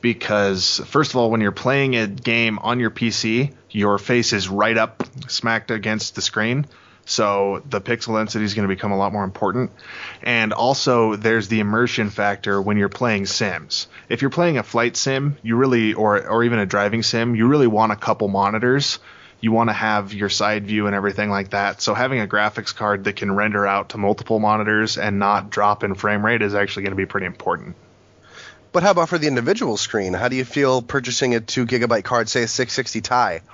Because, first of all, when you're playing a game on your PC, your face is right up, smacked against the screen. So the pixel density is going to become a lot more important. And also there's the immersion factor when you're playing sims. If you're playing a flight sim, you really, or even a driving sim, you really want a couple monitors. You want to have your side view and everything like that. So having a graphics card that can render out to multiple monitors and not drop in frame rate is actually going to be pretty important.
But how about for the individual screen? How do you feel purchasing a 2 gigabyte card, say a 660 Ti?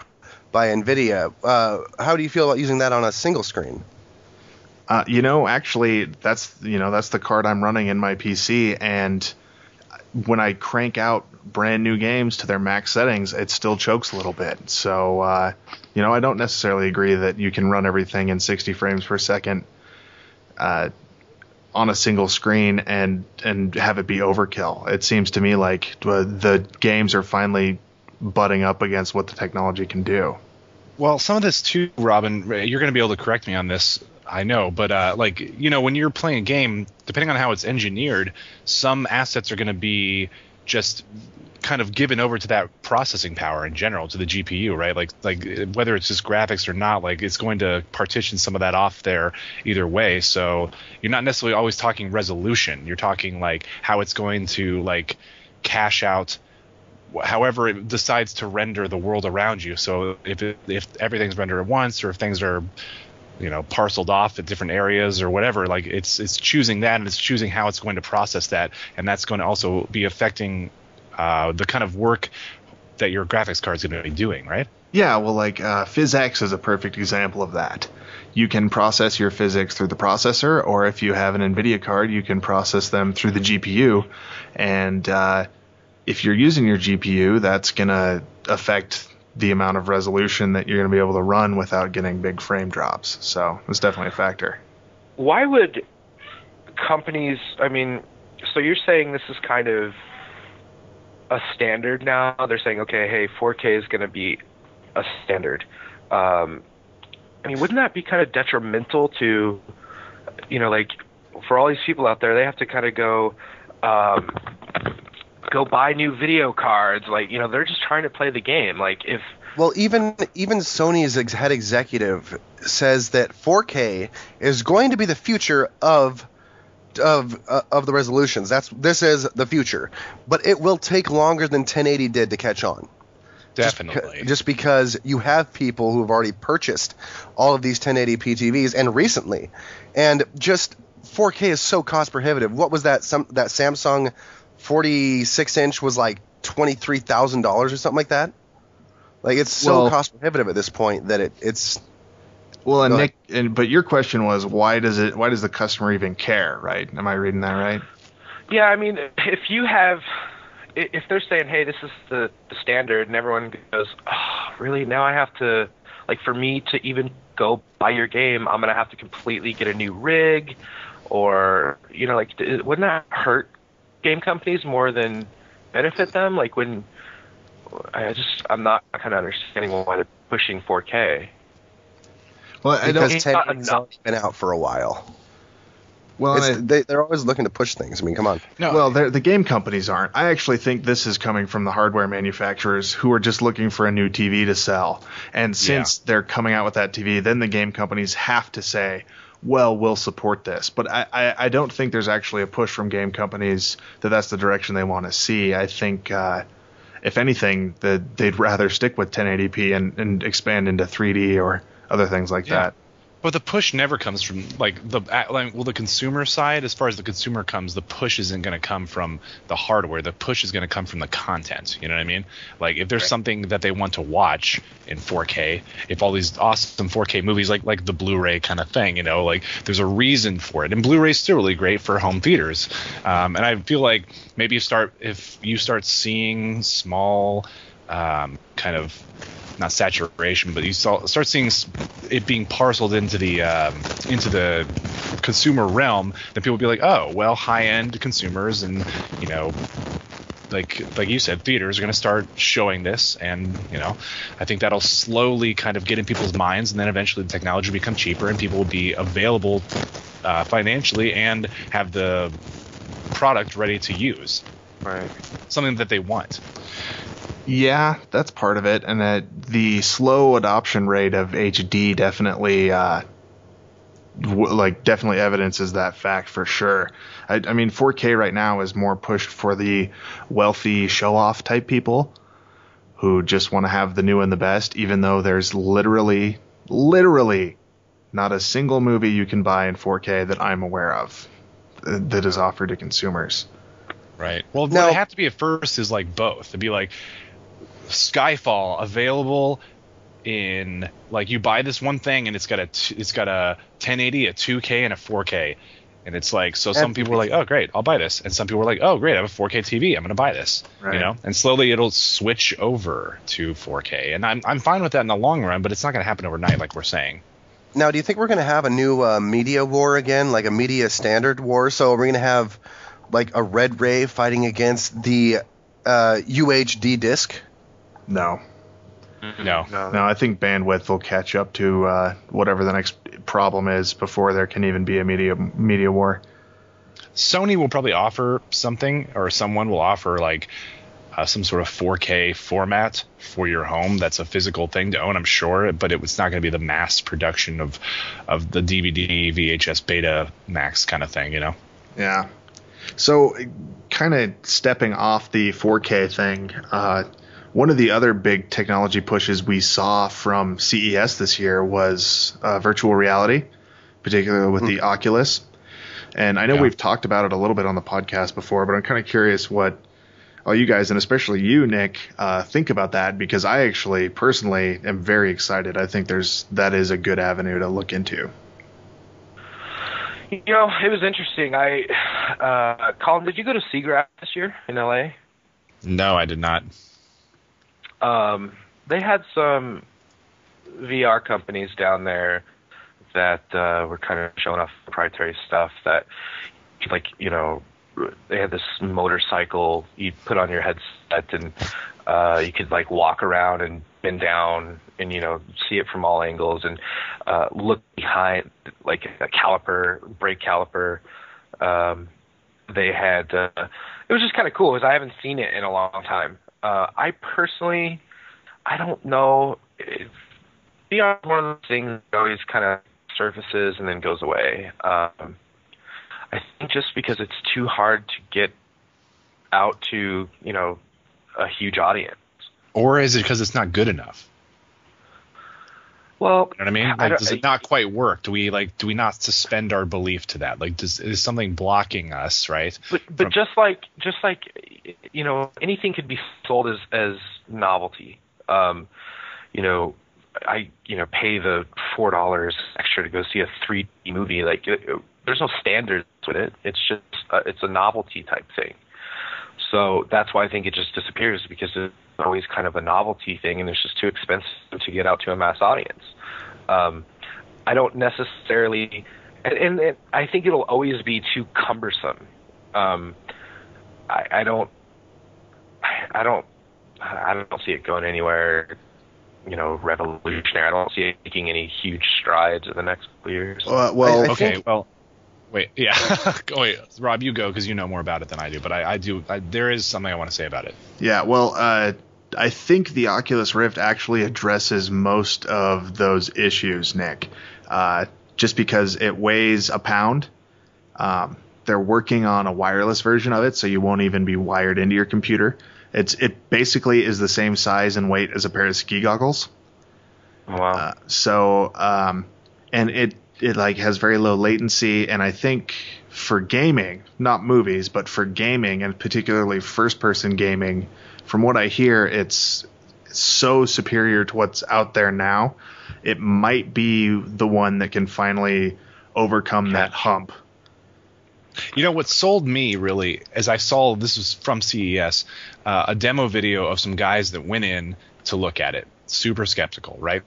By NVIDIA. How do you feel about using that on a single screen?
Actually, that's the card I'm running in my PC, and when I crank out brand new games to their max settings, it still chokes a little bit. So, I don't necessarily agree that you can run everything in 60 frames per second on a single screen and have it be overkill. It seems to me like the games are finally butting up against what the technology can do.
Well, some of this too, Robin, you're going to be able to correct me on this, I know, but when you're playing a game, depending on how it's engineered, some assets are going to be just kind of given over to that processing power in general, to the GPU, right? Like whether it's just graphics or not, like it's going to partition some of that off there either way. So you're not necessarily always talking resolution. You're talking like how it's going to like cache out however it decides to render the world around you. So if everything's rendered at once, or if things are parceled off at different areas or whatever, like it's choosing that, and it's choosing how it's going to process that, and that's going to also be affecting the kind of work that your graphics card is going to be doing, right?
Yeah, well, like PhysX is a perfect example of that. You can process your physics through the processor, or if you have an NVIDIA card, you can process them through the GPU. And if you're using your GPU, that's going to affect the amount of resolution that you're going to be able to run without getting big frame drops. So it's definitely a factor.
Why would companies, so you're saying this is kind of a standard now? They're saying, okay, hey, 4K is going to be a standard. Wouldn't that be kind of detrimental to, for all these people out there, they have to kind of go buy new video cards. They're just trying to play the game.
Even Sony's head executive says that 4K is going to be the future of the resolutions. This is the future, but it will take longer than 1080 did to catch on.
Definitely.
Just because you have people who have already purchased all of these 1080p TVs, and recently, and just 4K is so cost prohibitive. What was that? That Samsung 46-inch was like $23,000 or something like that. Like, it's so cost prohibitive at this point that it's.
Well, and Nick, but your question was, why does the customer even care, right? Am I reading that right?
Yeah, if they're saying, hey, this is the standard, and everyone goes, oh, really? Now I have to, for me to even go buy your game, I'm going to have to completely get a new rig, or, wouldn't that hurt game companies more than benefit them? I'm not kind of understanding why they're pushing 4K.
Well, because 1080's been out for a while. Well, they're always looking to push things. Come on.
No. Well, the game companies aren't. I actually think this is coming from the hardware manufacturers who are just looking for a new TV to sell. And since they're coming out with that TV, then the game companies have to say, well, we'll support this. But I don't think there's actually a push from game companies that's the direction they want to see. I think, if anything, that they'd rather stick with 1080p and expand into 3D or other things like that.
But the push never comes from the consumer side. As far as the consumer comes, the push isn't going to come from the hardware. The push is going to come from the content. You know what I mean? Like, if there's something that they want to watch in 4K, if all these awesome 4K movies, like the Blu-ray kind of thing, there's a reason for it. And Blu-ray's still really great for home theaters. And I feel like maybe if you start seeing small kind of, not saturation, but you start seeing it being parceled into the consumer realm, then people will be like, oh, well, high-end consumers and, like you said, theaters are going to start showing this, and, I think that'll slowly kind of get in people's minds, and then eventually the technology will become cheaper and people will be available financially and have the product ready to use.
Right.
Something that they want.
Yeah, that's part of it, and the slow adoption rate of HD definitely, definitely evidences that fact for sure. I mean, 4K right now is more pushed for the wealthy show-off type people who just want to have the new and the best, even though there's literally not a single movie you can buy in 4K that I'm aware of that is offered to consumers.
Right. Well, what it have to be at first is both. It'd be like Skyfall available in you buy this one thing and it's got a 1080, a 2K, and a 4K, and it's some people were like, oh great, I'll buy this, and some people were like, oh great, I have a 4K TV, I'm gonna buy this, right. And slowly it'll switch over to 4K, and I'm fine with that in the long run, but it's not gonna happen overnight, like we're saying.
Now, do you think we're gonna have a new media war again, like a media standard war? So we're gonna have a Red Ray fighting against the UHD disc?
No.
No.
No, I think bandwidth will catch up to whatever the next problem is before there can even be a media war.
Sony will probably offer something, or someone will offer like some sort of 4K format for your home. That's a physical thing to own, I'm sure, but it's not going to be the mass production of the DVD, VHS, Beta, Max kind of thing, you know?
Yeah. So, kind of stepping off the 4K thing, one of the other big technology pushes we saw from CES this year was virtual reality, particularly with the Oculus. And I know we've talked about it a little bit on the podcast before, but I'm kind of curious what all you guys, and especially you, Nick, think about that, because I actually personally am very excited. I think that is a good avenue to look into.
You know, it was interesting. Colin, did you go to SIGGRAPH this year in LA?
No, I did not.
They had some VR companies down there that were kind of showing off proprietary stuff that, like, you know, they had this motorcycle you put on your headset, and you could like walk around and bend down and, you know, see it from all angles, and look behind, like a brake caliper. They had it was just kind of cool because I haven't seen it in a long time. I personally, I don't know. VR is one of those things that always kind of surfaces and then goes away. I think just because it's too hard to get out to, you know, a huge audience.
Or is it because it's not good enough?
Well,
you know what I mean? Like, does it not quite work? Do we not suspend our belief to that? Like, is something blocking us, right?
But just like you know, anything could be sold as novelty. You know, I pay the $4 extra to go see a 3D movie. Like, there's no standards with it. It's just it's a novelty type thing. So that's why I think it just disappears, because it's always kind of a novelty thing, and it's just too expensive to get out to a mass audience. I don't necessarily, and I think it'll always be too cumbersome. I don't see it going anywhere, you know, revolutionary. I don't see it making any huge strides in the next couple years.
Wait, yeah. Wait, Rob, you go, because you know more about it than I do. But I do. There is something I want to say about it.
Yeah, well, I think the Oculus Rift actually addresses most of those issues, Nick. Just because it weighs a pound. They're working on a wireless version of it, so you won't even be wired into your computer. It basically is the same size and weight as a pair of ski goggles.
Wow.
And it like has very low latency, and I think for gaming, not movies, but for gaming, and particularly first-person gaming, from what I hear, it's so superior to what's out there now. It might be the one that can finally overcome that hump.
You know, what sold me, really, as I saw, this was from CES, a demo video of some guys that went in to look at it. Super skeptical, right?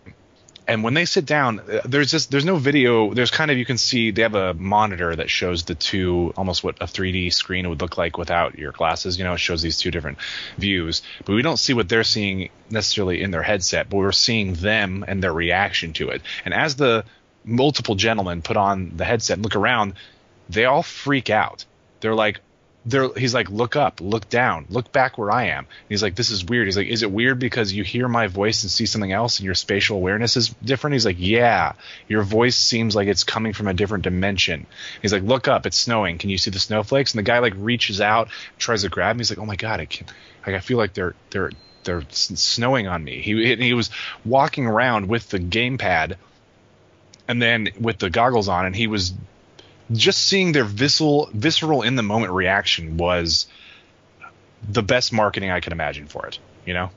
And when they sit down, there's no video. There's kind of, you can see they have a monitor that shows the two, almost what a 3D screen would look like without your glasses. You know, it shows these two different views, but we don't see what they're seeing necessarily in their headset, but we're seeing them and their reaction to it. And as the multiple gentlemen put on the headset and look around, they all freak out. He's like, look up, look down, look back where I am. And he's like, this is weird. He's like, is it weird because you hear my voice and see something else and your spatial awareness is different? He's like, yeah, your voice seems like it's coming from a different dimension. He's like, look up, it's snowing. Can you see the snowflakes? And the guy like reaches out, tries to grab me. He's like, oh my God, I feel like they're snowing on me. He was walking around with the gamepad and then with the goggles on, and he was just seeing their visceral in the moment reaction was the best marketing I can imagine for it, you know?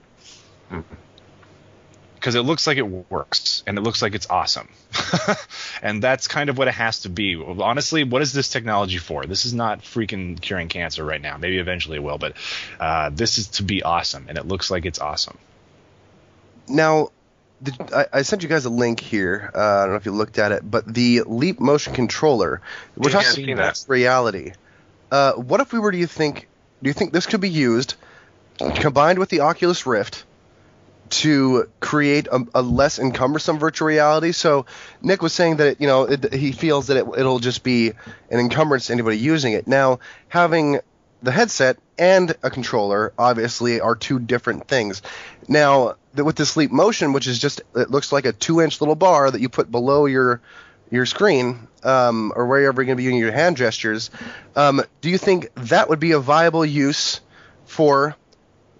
Because it looks like it works and it looks like it's awesome. And that's kind of what it has to be. Honestly, what is this technology for? This is not freaking curing cancer right now. Maybe eventually it will, but this is to be awesome, and it looks like it's awesome.
Now, I sent you guys a link here. I don't know if you looked at it, but the Leap motion controller. We're talking about reality. What if we were? Do you think this could be used combined with the Oculus Rift to create a less encumbersome virtual reality. So Nick was saying that he feels that it'll just be an encumbrance to anybody using it. Now, having the headset and a controller obviously are two different things. Now, with the Sleep Motion, which is it looks like a 2-inch little bar that you put below your screen, or wherever you're going to be using your hand gestures, do you think that would be a viable use for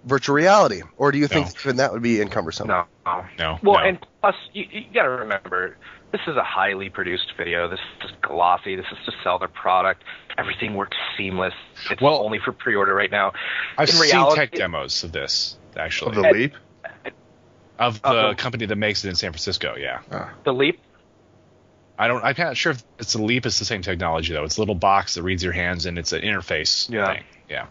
virtual reality, or do you think that would be encumbersome?
No. Well, and plus, you got to remember, this is a highly produced video. This is glossy. This is to sell their product. Everything works seamless. It's only for pre-order right now.
I've seen tech demos of this, actually.
Of the Leap?
Of the company that makes it in San Francisco, yeah.
The Leap?
I'm not sure if it's the Leap. It's the same technology, though. It's a little box that reads your hands, and it's an interface thing. Yeah.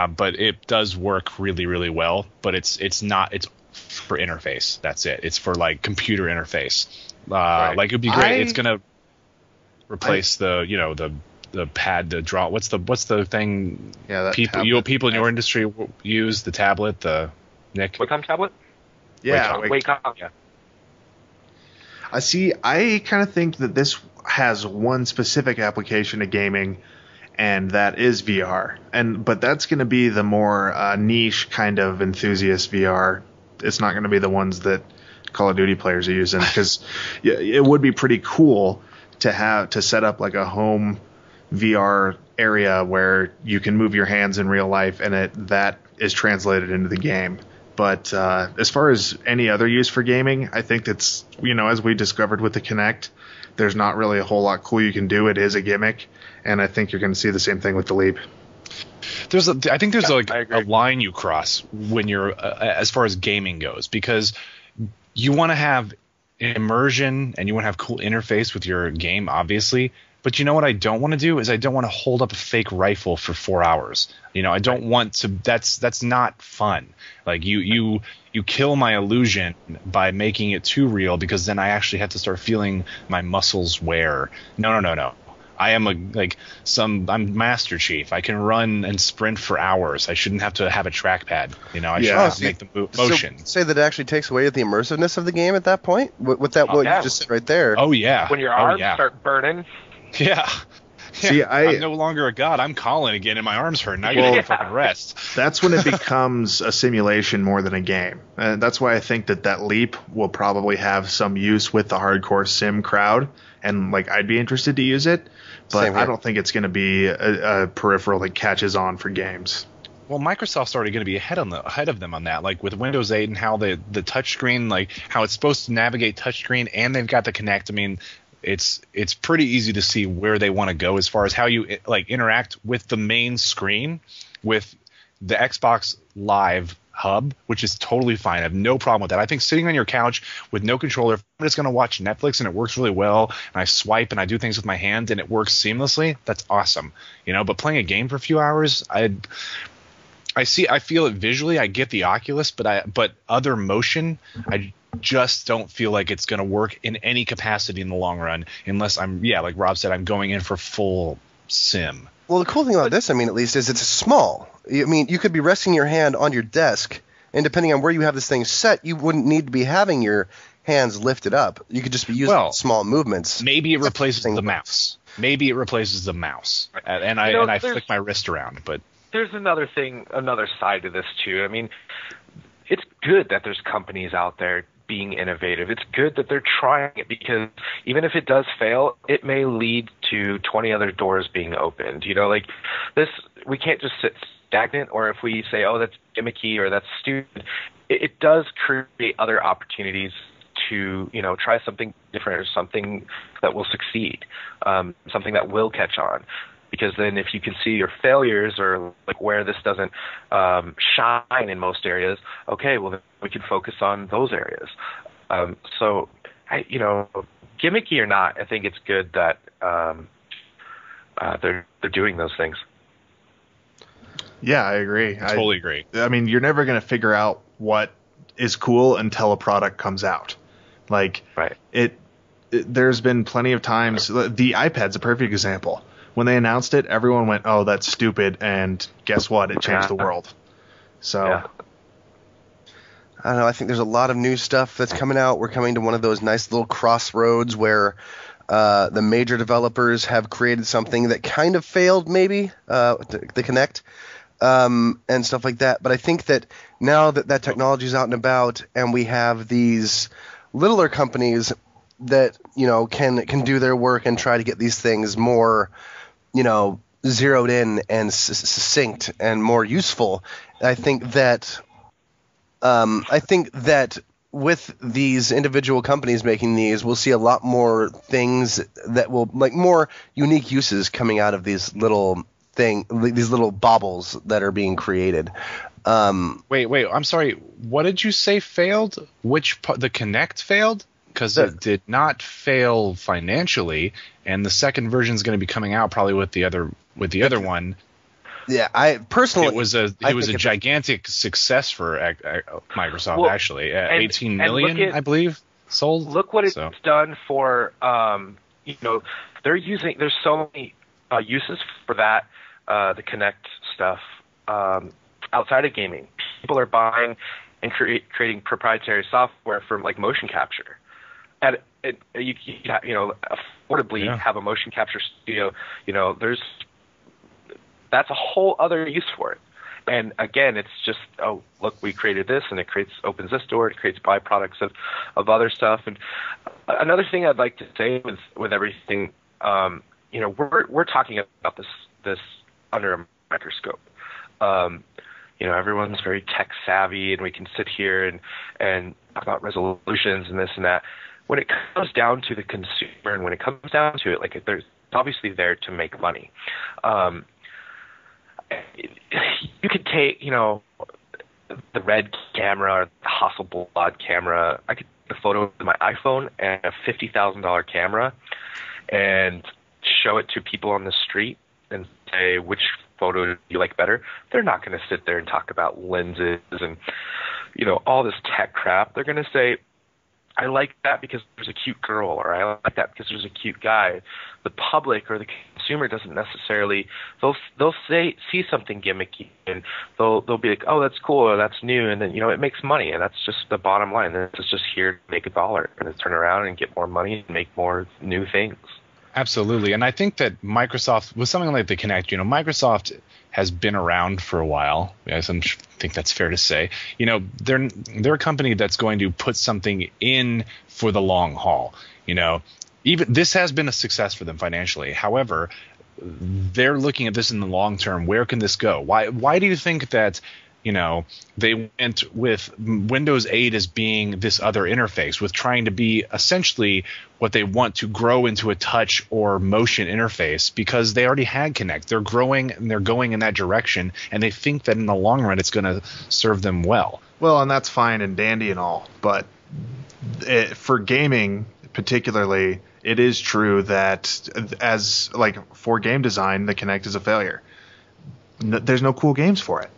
But it does work really, really well. But it's for interface. That's it. It's for like computer interface. Right. Like it'd be great. It's gonna replace the pad to draw. What's the thing? Yeah, that people in your industry use the tablet. The Nick
Wacom tablet.
Yeah,
Wacom. Yeah.
I kind of think that this has one specific application of gaming, and that is VR. But that's going to be the more niche kind of enthusiast VR. It's not going to be the ones that Call of Duty players are using, because it would be pretty cool to set up like a home VR area where you can move your hands in real life, and that is translated into the game. But as far as any other use for gaming, I think that's, as we discovered with the Kinect, there's not really a whole lot cool you can do. It is a gimmick, and I think you're going to see the same thing with the Leap.
I think there's a line you cross when you're as far as gaming goes, because you want to have immersion and you want to have cool interface with your game, obviously. But you know what I don't want to do is I don't want to hold up a fake rifle for 4 hours. I don't want to. That's not fun. Like you kill my illusion by making it too real, because then I actually have to start feeling my muscles wear. No. I am I'm Master Chief. I can run and sprint for hours. I shouldn't have to have a trackpad. I should have to make the motion.
So say that it actually takes away the immersiveness of the game at that point? With that, what you just said right there.
Oh, yeah.
When your arms start burning.
Yeah.
See,
I'm no longer a god. I'm Colin again, and my arms hurt. Now you get fucking rest.
That's when it becomes a simulation more than a game. And that's why I think that Leap will probably have some use with the hardcore sim crowd. And I'd be interested to use it, but I don't think it's going to be a peripheral that catches on for games.
Well, Microsoft's already going to be ahead of them on that, like with Windows 8 and how the touchscreen, how it's supposed to navigate touchscreen, and they've got the Kinect. I mean, it's pretty easy to see where they want to go as far as how you interact with the main screen with the Xbox Live hub, which is totally fine. I have no problem with that. I think sitting on your couch with no controller, if I'm just going to watch Netflix and it works really well, and I swipe and I do things with my hand and it works seamlessly, that's awesome. But playing a game for a few hours, I feel it visually. I get the Oculus, but other motion, I just don't feel like it's going to work in any capacity in the long run, unless like Rob said, I'm going in for full sim.
Well, the cool thing about this, at least, is it's small. You could be resting your hand on your desk, and depending on where you have this thing set, you wouldn't need to be having your hands lifted up. You could just be using small movements.
Maybe it replaces the mouse. And I flick my wrist around. But
there's another side to this too. It's good that there's companies out there being innovative. It's good that they're trying it, because even if it does fail, it may lead to 20 other doors being opened. This, we can't just sit stagnant, or if we say, oh, that's gimmicky or that's stupid, it does create other opportunities to, try something different or something that will succeed, something that will catch on. Because then if you can see your failures or where this doesn't shine in most areas, okay, well, then we can focus on those areas. So, gimmicky or not, I think it's good that they're doing those things.
Yeah, I agree.
I totally agree.
You're never going to figure out what is cool until a product comes out.
Right.
There's been plenty of times. The iPad's a perfect example. When they announced it, everyone went, "Oh, that's stupid," and guess what? It changed the world. So,
I don't know. I think there's a lot of new stuff that's coming out. We're coming to one of those nice little crossroads where the major developers have created something that kind of failed, maybe the Kinect and stuff like that. But I think that now that that technology is out and about, and we have these littler companies that can do their work and try to get these things more zeroed in and succinct and more useful. I think that with these individual companies making these, we'll see a lot more things that will more unique uses coming out of these little baubles that are being created.
Wait, I'm sorry. What did you say failed? Which part? The Kinect failed? Because it did not fail financially, and the second version is going to be coming out probably with the other one.
Yeah, I personally,
it was a gigantic success for Microsoft. Well, actually, 18 million, I believe, sold.
Look what it's done for. There's so many uses for that. The Kinect stuff outside of gaming. People are buying and creating proprietary software for like motion capture. And you affordably have a motion capture studio. That's a whole other use for it. And again, it's just, oh, look, we created this, and it opens this door. It creates byproducts of other stuff. And another thing I'd like to say with everything, we're talking about this under a microscope. Everyone's very tech savvy, and we can sit here and talk about resolutions and this and that. When it comes down to the consumer, and when it comes down to it, like, there's obviously there to make money. You could take, the Red camera or the Hasselblad camera. I could take a photo with my iPhone and a $50,000 camera and show it to people on the street and say, which photo do you like better? They're not going to sit there and talk about lenses and, all this tech crap. They're going to say, I like that because there's a cute girl, or I like that because there's a cute guy. The public or the consumer doesn't necessarily. They'll see something gimmicky, and they'll be like, oh, that's cool, or that's new, and then it makes money, and that's just the bottom line. This is just here to make $1, and then turn around and get more money and make more new things.
Absolutely, and I think that Microsoft, with something like the Kinect, Microsoft has been around for a while. Yes, I think that's fair to say. They're a company that's going to put something in for the long haul. Even this has been a success for them financially. However, they're looking at this in the long term. Where can this go? Why do you think that they went with Windows 8 as being this other interface, with trying to be essentially what they want to grow into a touch or motion interface, because they already had Kinect. They're growing and they're going in that direction, and they think that in the long run it's going to serve them well.
Well, and that's fine and dandy and all, but for gaming particularly, it is true that for game design, the Kinect is a failure. There's no cool games for it.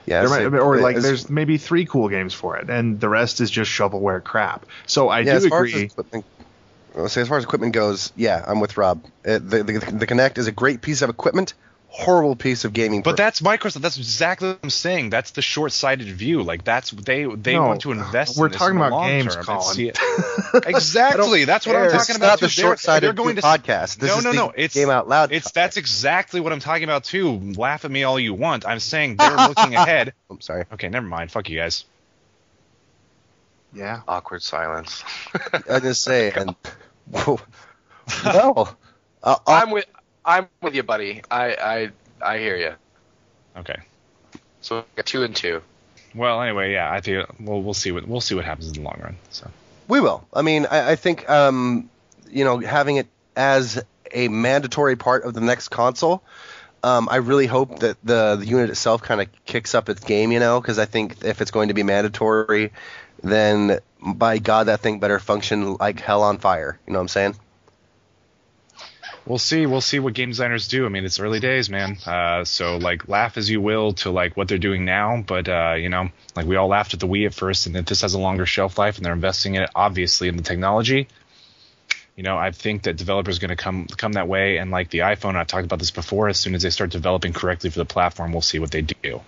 Yeah,
there's maybe 3 cool games for it, and the rest is just shovelware crap. So I do agree.
As far as equipment goes, yeah, I'm with Rob. The Kinect is a great piece of equipment, horrible piece of gaming.
But that's Microsoft. That's exactly what I'm saying. That's the short-sighted view. Like, that's they want to invest.
We're
in this
talking
in the
about
long
games,
term.
Colin.
Exactly. That's what I'm talking about.
It's not the short-sighted podcast. This is
no.
It's Game Out Loud.
That's exactly what I'm talking about too. Laugh at me all you want. I'm saying they're looking ahead.
I'm sorry.
Okay, never mind. Fuck you guys.
Yeah.
Awkward silence.
I just say, and well,
I'm with you, buddy. I hear you.
Okay.
So we got 2 and 2.
Well, anyway, yeah, I think we'll see what happens in the long run. So
we will. I mean, I think having it as a mandatory part of the next console, I really hope that the unit itself kind of kicks up its game, because I think if it's going to be mandatory, then by God, that thing better function like hell on fire. You know what I'm saying?
We'll see what game designers do. I mean, it's early days, man. So laugh as you will to what they're doing now, but we all laughed at the Wii at first, and that this has a longer shelf life, and they're investing in it obviously in the technology. I think that developers are going to come that way, and like the iPhone, I've talked about this before. As soon as they start developing correctly for the platform, we'll see what they do.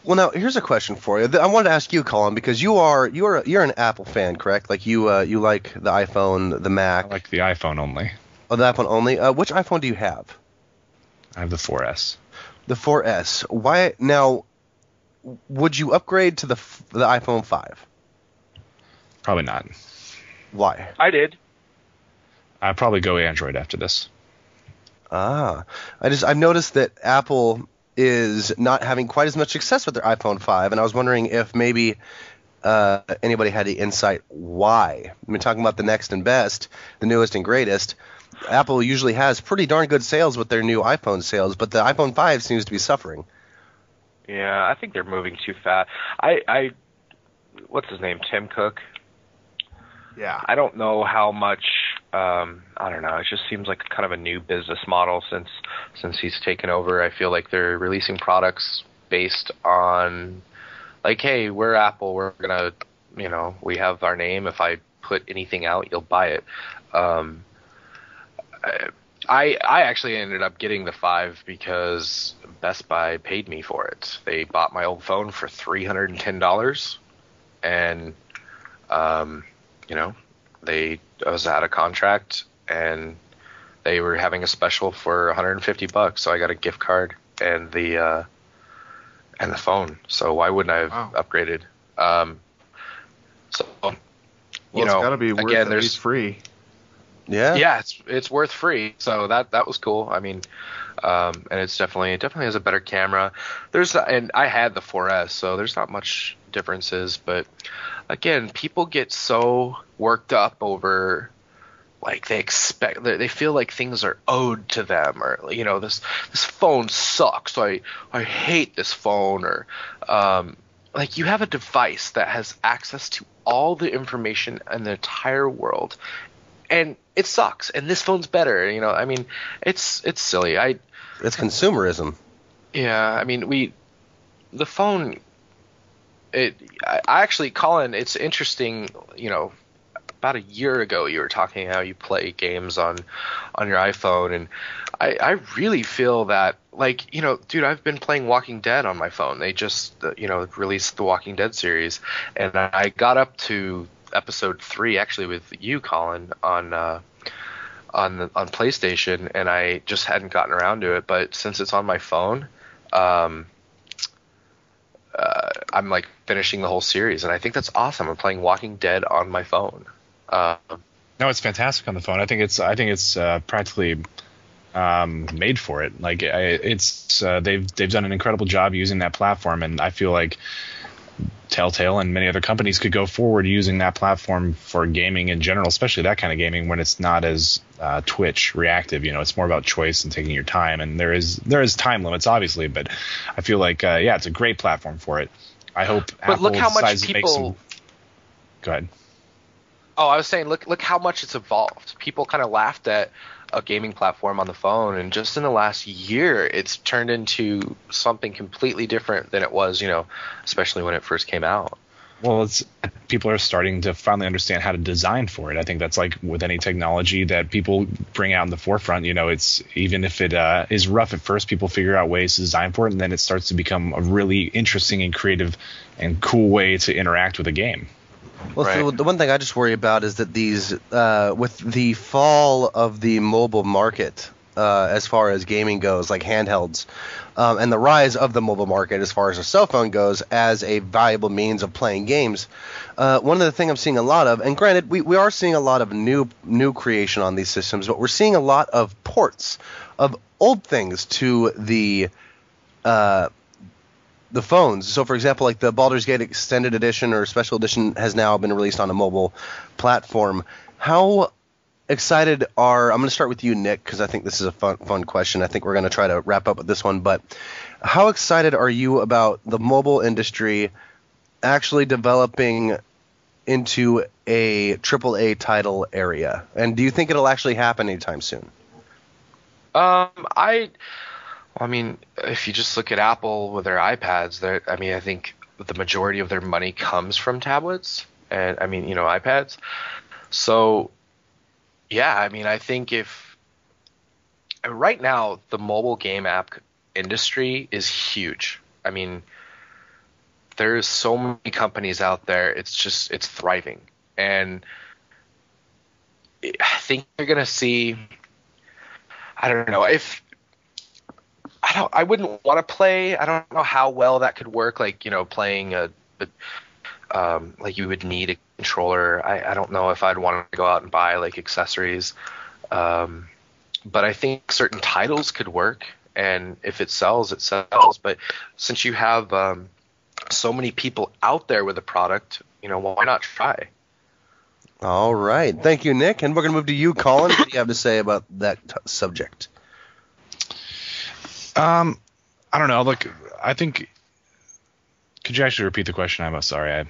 Well, now here's a question for you. I wanted to ask you, Colin, because you're an Apple fan, correct? Like you like the iPhone, the Mac.
I like the iPhone only.
Oh, the iPhone only. Which iPhone do you have?
I have the 4S.
The 4S. Why now? Would you upgrade to the iPhone 5?
Probably not.
Why?
I did.
I'd probably go Android after this.
I've noticed that Apple is not having quite as much success with their iPhone 5, and I was wondering if maybe anybody had any insight why. I mean, talking about the next and best, the newest and greatest, Apple usually has pretty darn good sales with their new iPhone sales, but the iPhone 5 seems to be suffering.
Yeah, I think they're moving too fast. I what's his name? Tim Cook?
Yeah.
I don't know how much. I don't know. It just seems like kind of a new business model since he's taken over. I feel like they're releasing products based on, like, hey, we're Apple. We're gonna, we have our name. If I put anything out, you'll buy it. I actually ended up getting the 5 because Best Buy paid me for it. They bought my old phone for $310, and I was out of contract, and they were having a special for $150, so I got a gift card and the phone. So why wouldn't I have upgraded?
It's got to be worth
again,
at least free.
Yeah,
it's worth free. So that was cool. I mean, and it definitely has a better camera. And I had the 4S, so there's not much differences. But again, people get so worked up over, like, they feel like things are owed to them, or this phone sucks. I hate this phone, or like, you have a device that has access to all the information in the entire world, and it sucks, and this phone's better. I mean, it's silly.
It's consumerism.
Yeah, I mean, the phone. I actually, Colin, it's interesting. About a year ago, you were talking how you play games on your iPhone, and I really feel that, like, dude, I've been playing Walking Dead on my phone. They just released the Walking Dead series, and I got up to episode 3 actually with you, Colin, on PlayStation, and I just hadn't gotten around to it. But since it's on my phone, I'm like finishing the whole series, and I think that's awesome. I'm playing Walking Dead on my phone.
No, it's fantastic on the phone. I think it's practically made for it. Like, they've done an incredible job using that platform, and I feel like Telltale and many other companies could go forward using that platform for gaming in general, especially that kind of gaming when it's not as Twitch reactive. It's more about choice and taking your time, and there is time limits, obviously, but I feel like it's a great platform for it. I hope Apple
look how much
decides to make some. Go ahead.
Oh, I was saying, look how much it's evolved. People kind of laughed at a gaming platform on the phone, and just in the last year, it's turned into something completely different than it was, especially when it first came out.
Well, people are starting to finally understand how to design for it. I think that's like with any technology that people bring out in the forefront. It's, even if it is rough at first, people figure out ways to design for it, and then it starts to become a really interesting and creative and cool way to interact with a game.
Well,
right.
So the one thing I just worry about is that these, with the fall of the mobile market, as far as gaming goes, like handhelds, and the rise of the mobile market as far as a cell phone goes as a valuable means of playing games, one of the things I'm seeing a lot of, and granted, we are seeing a lot of new creation on these systems, but we're seeing a lot of ports of old things to the phones. So, for example, like the Baldur's Gate Extended Edition or Special Edition has now been released on a mobile platform. How excited I'm going to start with you, Nick, because I think this is a fun question. I think we're going to try to wrap up with this one. But how excited are you about the mobile industry actually developing into a AAA title area? And do you think it'll actually happen anytime soon?
I mean, if you just look at Apple with their iPads, I think the majority of their money comes from tablets and, iPads. So, yeah, I think if right now the mobile game app industry is huge. there's so many companies out there. It's thriving, and I think you're gonna see. I don't know if I wouldn't want to play. I don't know how well that could work. Like, playing like you would need a controller. I don't know if I'd want to go out and buy like accessories. But I think certain titles could work, and if it sells, it sells. But since you have so many people out there with a product, why not try?
All right. Thank you, Nick. And we're going to move to you, Colin. What do you have to say about that subject?
I don't know. Look, I think. Could you actually repeat the question? I'm sorry.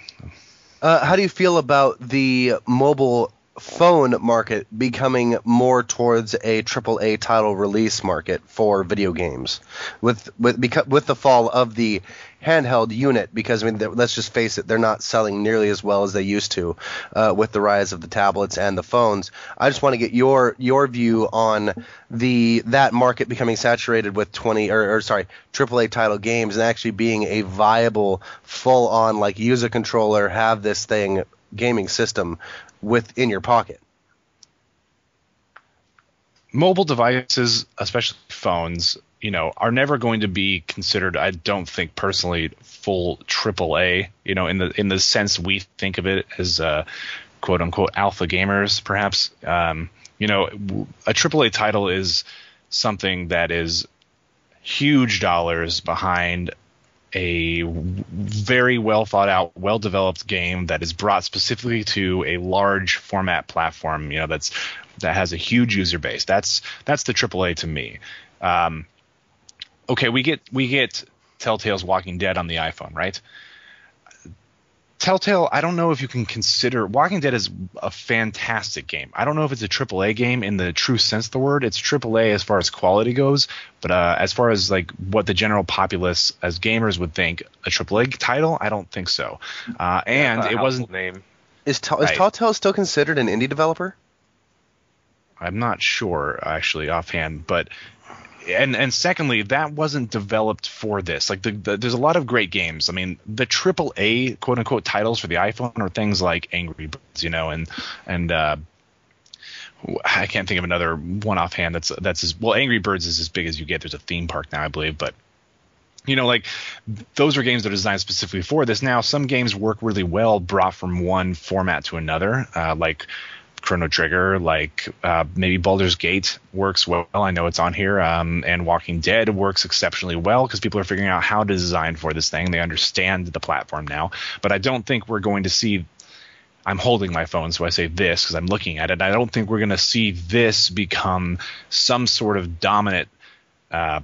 How do you feel about the mobile phone market becoming more towards a AAA title release market for video games with the fall of the handheld unit? Because let's just face it, they're not selling nearly as well as they used to with the rise of the tablets and the phones. I just want to get your view on that market becoming saturated with AAA title games and actually being a viable full on like use a controller, have this thing gaming system within your pocket.
Mobile devices, especially phones, are never going to be considered, I don't think personally, full AAA, in the sense we think of it as quote unquote alpha gamers, perhaps. A AAA title is something that is huge dollars behind a very well thought out, well developed game that is brought specifically to a large format platform, that has a huge user base. That's the AAA to me. Okay, we get Telltale's Walking Dead on the iPhone, right? Telltale, I don't know if you can consider Walking Dead is a fantastic game. I don't know if it's a AAA game in the true sense of the word. It's AAA as far as quality goes, but as far as like what the general populace as gamers would think a AAA title, I don't think so. And it wasn't.
Name.
Is Telltale still considered an indie developer?
I'm not sure actually offhand, but. And secondly, that wasn't developed for this. Like there's a lot of great games. I mean, the AAA quote unquote titles for the iPhone are things like Angry Birds, and I can't think of another one offhand that's as well. Angry Birds is as big as you get. There's a theme park now, I believe, but like those are games that are designed specifically for this. Now, some games work really well brought from one format to another, like Chrono Trigger, like maybe Baldur's Gate works well. I know it's on here, and Walking Dead works exceptionally well because people are figuring out how to design for this thing. They understand the platform now, but I don't think we're going to see. I'm holding my phone, so I say this because I'm looking at it. I don't think we're going to see this become some sort of dominant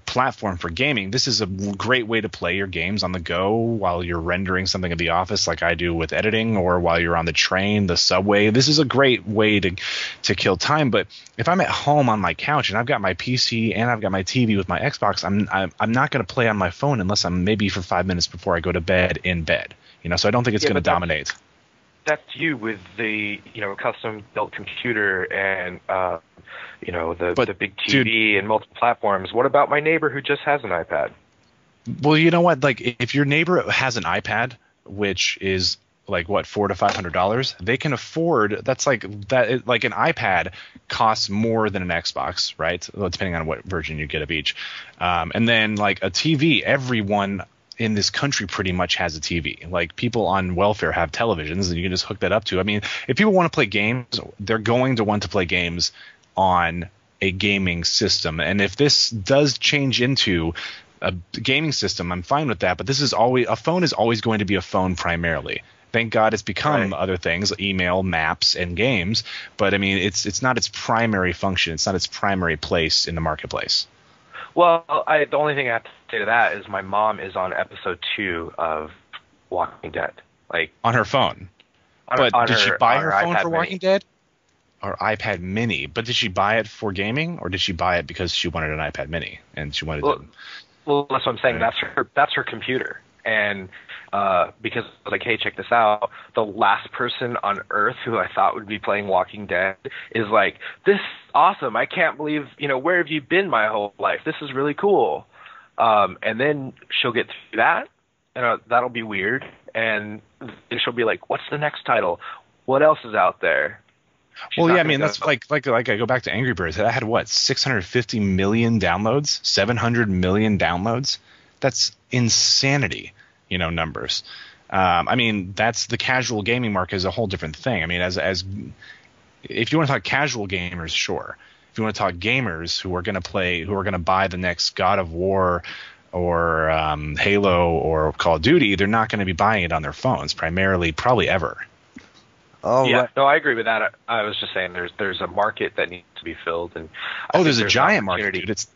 platform for gaming. This is a great way to play your games on the go while you're rendering something at the office like I do with editing, or while you're on the train, the subway. This is a great way to kill time. But if I'm at home on my couch and I've got my PC and I've got my TV with my Xbox, I'm not going to play on my phone unless I'm maybe for 5 minutes before I go to bed in bed. So I don't think it's going to dominate.
That's you with the custom built computer and the big TV and multiple platforms. What about my neighbor who just has an iPad?
Well, you know what? Like, if your neighbor has an iPad, which is like what, $400 to $500, they can afford. That's like that. Like an iPad costs more than an Xbox, right? Well, depending on what version you get of each. And then like a TV, everyone in this country pretty much has a TV. Like people on welfare have televisions, and you can just hook that up to. I mean, if people want to play games, they're going to want to play games on a gaming system. And if this does change into a gaming system, I'm fine with that. But this is always a phone is always going to be a phone primarily. Thank God it's become other things, email, maps, and games. But I mean, it's not its primary function. It's not its primary place in the marketplace.
Well, the only thing I have to say to that is my mom is on episode 2 of Walking Dead. Like on
her phone. Did she buy her phone for Walking Dead? Or iPad Mini? But did she buy it for gaming, or did she buy it because she wanted an iPad Mini and she wanted to?
Well, that's what I'm saying. That's her computer, and because I was like, hey, check this out. The last person on Earth who I thought would be playing Walking Dead is like, this is awesome. I can't believe, where have you been my whole life? This is really cool. And then she'll get through that, and that'll be weird. and she'll be like, "What's the next title? What else is out there?"
Well, yeah, I mean, that's like I go back to Angry Birds. That had what, 650 million downloads, 700 million downloads. That's insanity, numbers. I mean, that's the casual gaming market is a whole different thing. I mean, as if you want to talk casual gamers, sure. If you want to talk gamers who are going to buy the next God of War or Halo or Call of Duty, they're not going to be buying it on their phones primarily, probably ever.
Oh yeah, right. No, I agree with that. I was just saying there's a market that needs to be filled, and
there's a giant market, dude. It's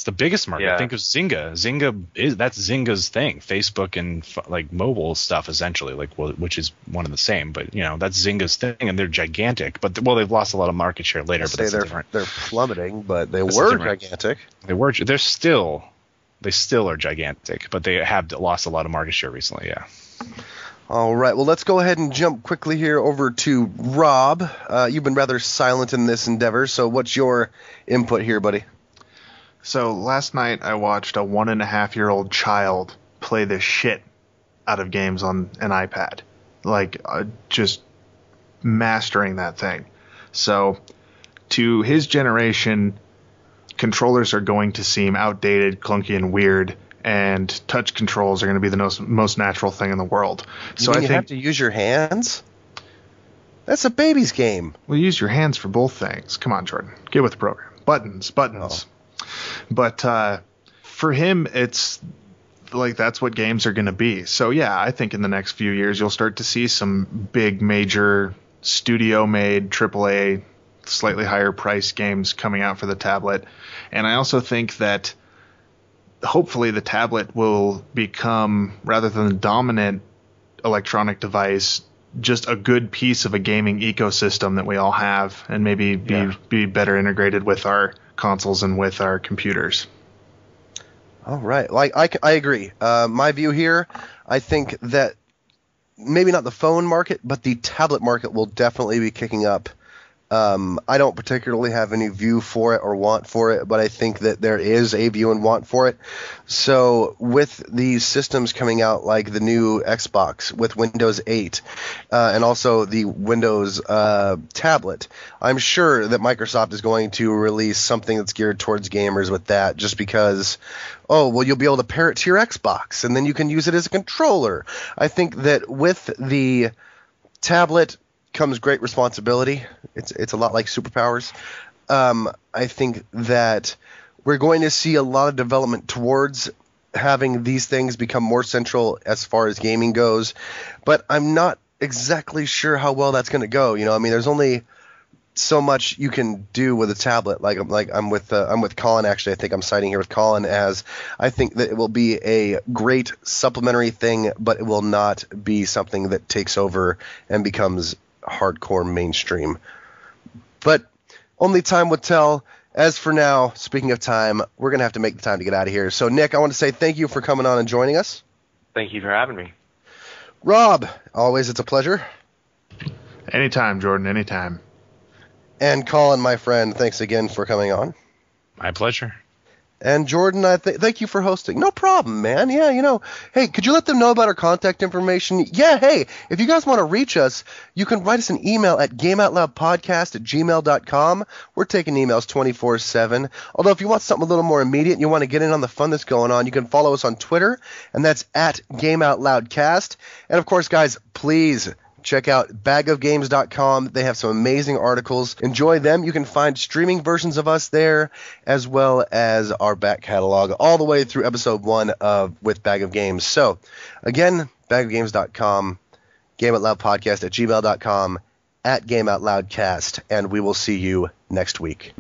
the biggest market. Yeah. Think of Zynga. That's Zynga's thing. Facebook and like mobile stuff essentially, which is one and the same. But that's Zynga's thing, and they're gigantic. But they've lost a lot of market share later. But
they're plummeting, but they were gigantic.
They still are gigantic, but they have lost a lot of market share recently. Yeah.
All right, well, let's go ahead and jump quickly here over to Rob. You've been rather silent in this endeavor, so what's your input here, buddy?
So last night I watched a 1.5-year-old child play the shit out of games on an iPad, just mastering that thing. So to his generation, controllers are going to seem outdated, clunky, and weird, and touch controls are going to be the most natural thing in the world.
So I think you have to use your hands? That's a baby's game.
Well, use your hands for both things. Come on, Jordan. Get with the program. Buttons. Oh. But for him, it's that's what games are going to be. So, yeah, I think in the next few years you'll start to see some big, major, studio-made, AAA, slightly higher price games coming out for the tablet. And I also think that hopefully the tablet will become, rather than the dominant electronic device, just a good piece of a gaming ecosystem that we all have, and maybe be better integrated with our consoles and with our computers.
All right. I agree. My view here, I think that maybe not the phone market, but the tablet market will definitely be kicking up. I don't particularly have any view for it or want for it, but I think that there is a view and want for it. So with these systems coming out, like the new Xbox with Windows 8 and also the Windows tablet, I'm sure that Microsoft is going to release something that's geared towards gamers with that, just because, you'll be able to pair it to your Xbox, and then you can use it as a controller. I think that with the tablet comes great responsibility. It's a lot like superpowers. I think that we're going to see a lot of development towards having these things become more central as far as gaming goes, but I'm not exactly sure how well that's going to go. I mean, there's only so much you can do with a tablet. I'm with Colin. Actually, I think I'm siding here with Colin, as I think that it will be a great supplementary thing, but it will not be something that takes over and becomes hardcore mainstream. But only time will tell. As for now, speaking of time, we're going to have to make the time to get out of here. So, Nick, I want to say thank you for coming on and joining us.
Thank you for having me.
Rob, always it's a pleasure.
Anytime, Jordan, anytime.
And Colin, my friend, thanks again for coming on.
My pleasure.
And Jordan, thank you for hosting. No problem, man. Yeah, hey, could you let them know about our contact information? Yeah, hey, if you guys want to reach us, you can write us an email at gameoutloudpodcast@gmail.com. We're taking emails 24/7. Although if you want something a little more immediate and you want to get in on the fun that's going on, you can follow us on Twitter, and that's at GameOutLoudCast. And of course, guys, please check out bagofgames.com. They have some amazing articles. Enjoy them. You can find streaming versions of us there, as well as our back catalog all the way through episode 1 with Bag of Games. So, again, bagofgames.com, gameoutloudpodcast@gmail.com, at gameoutloudcast, and we will see you next week.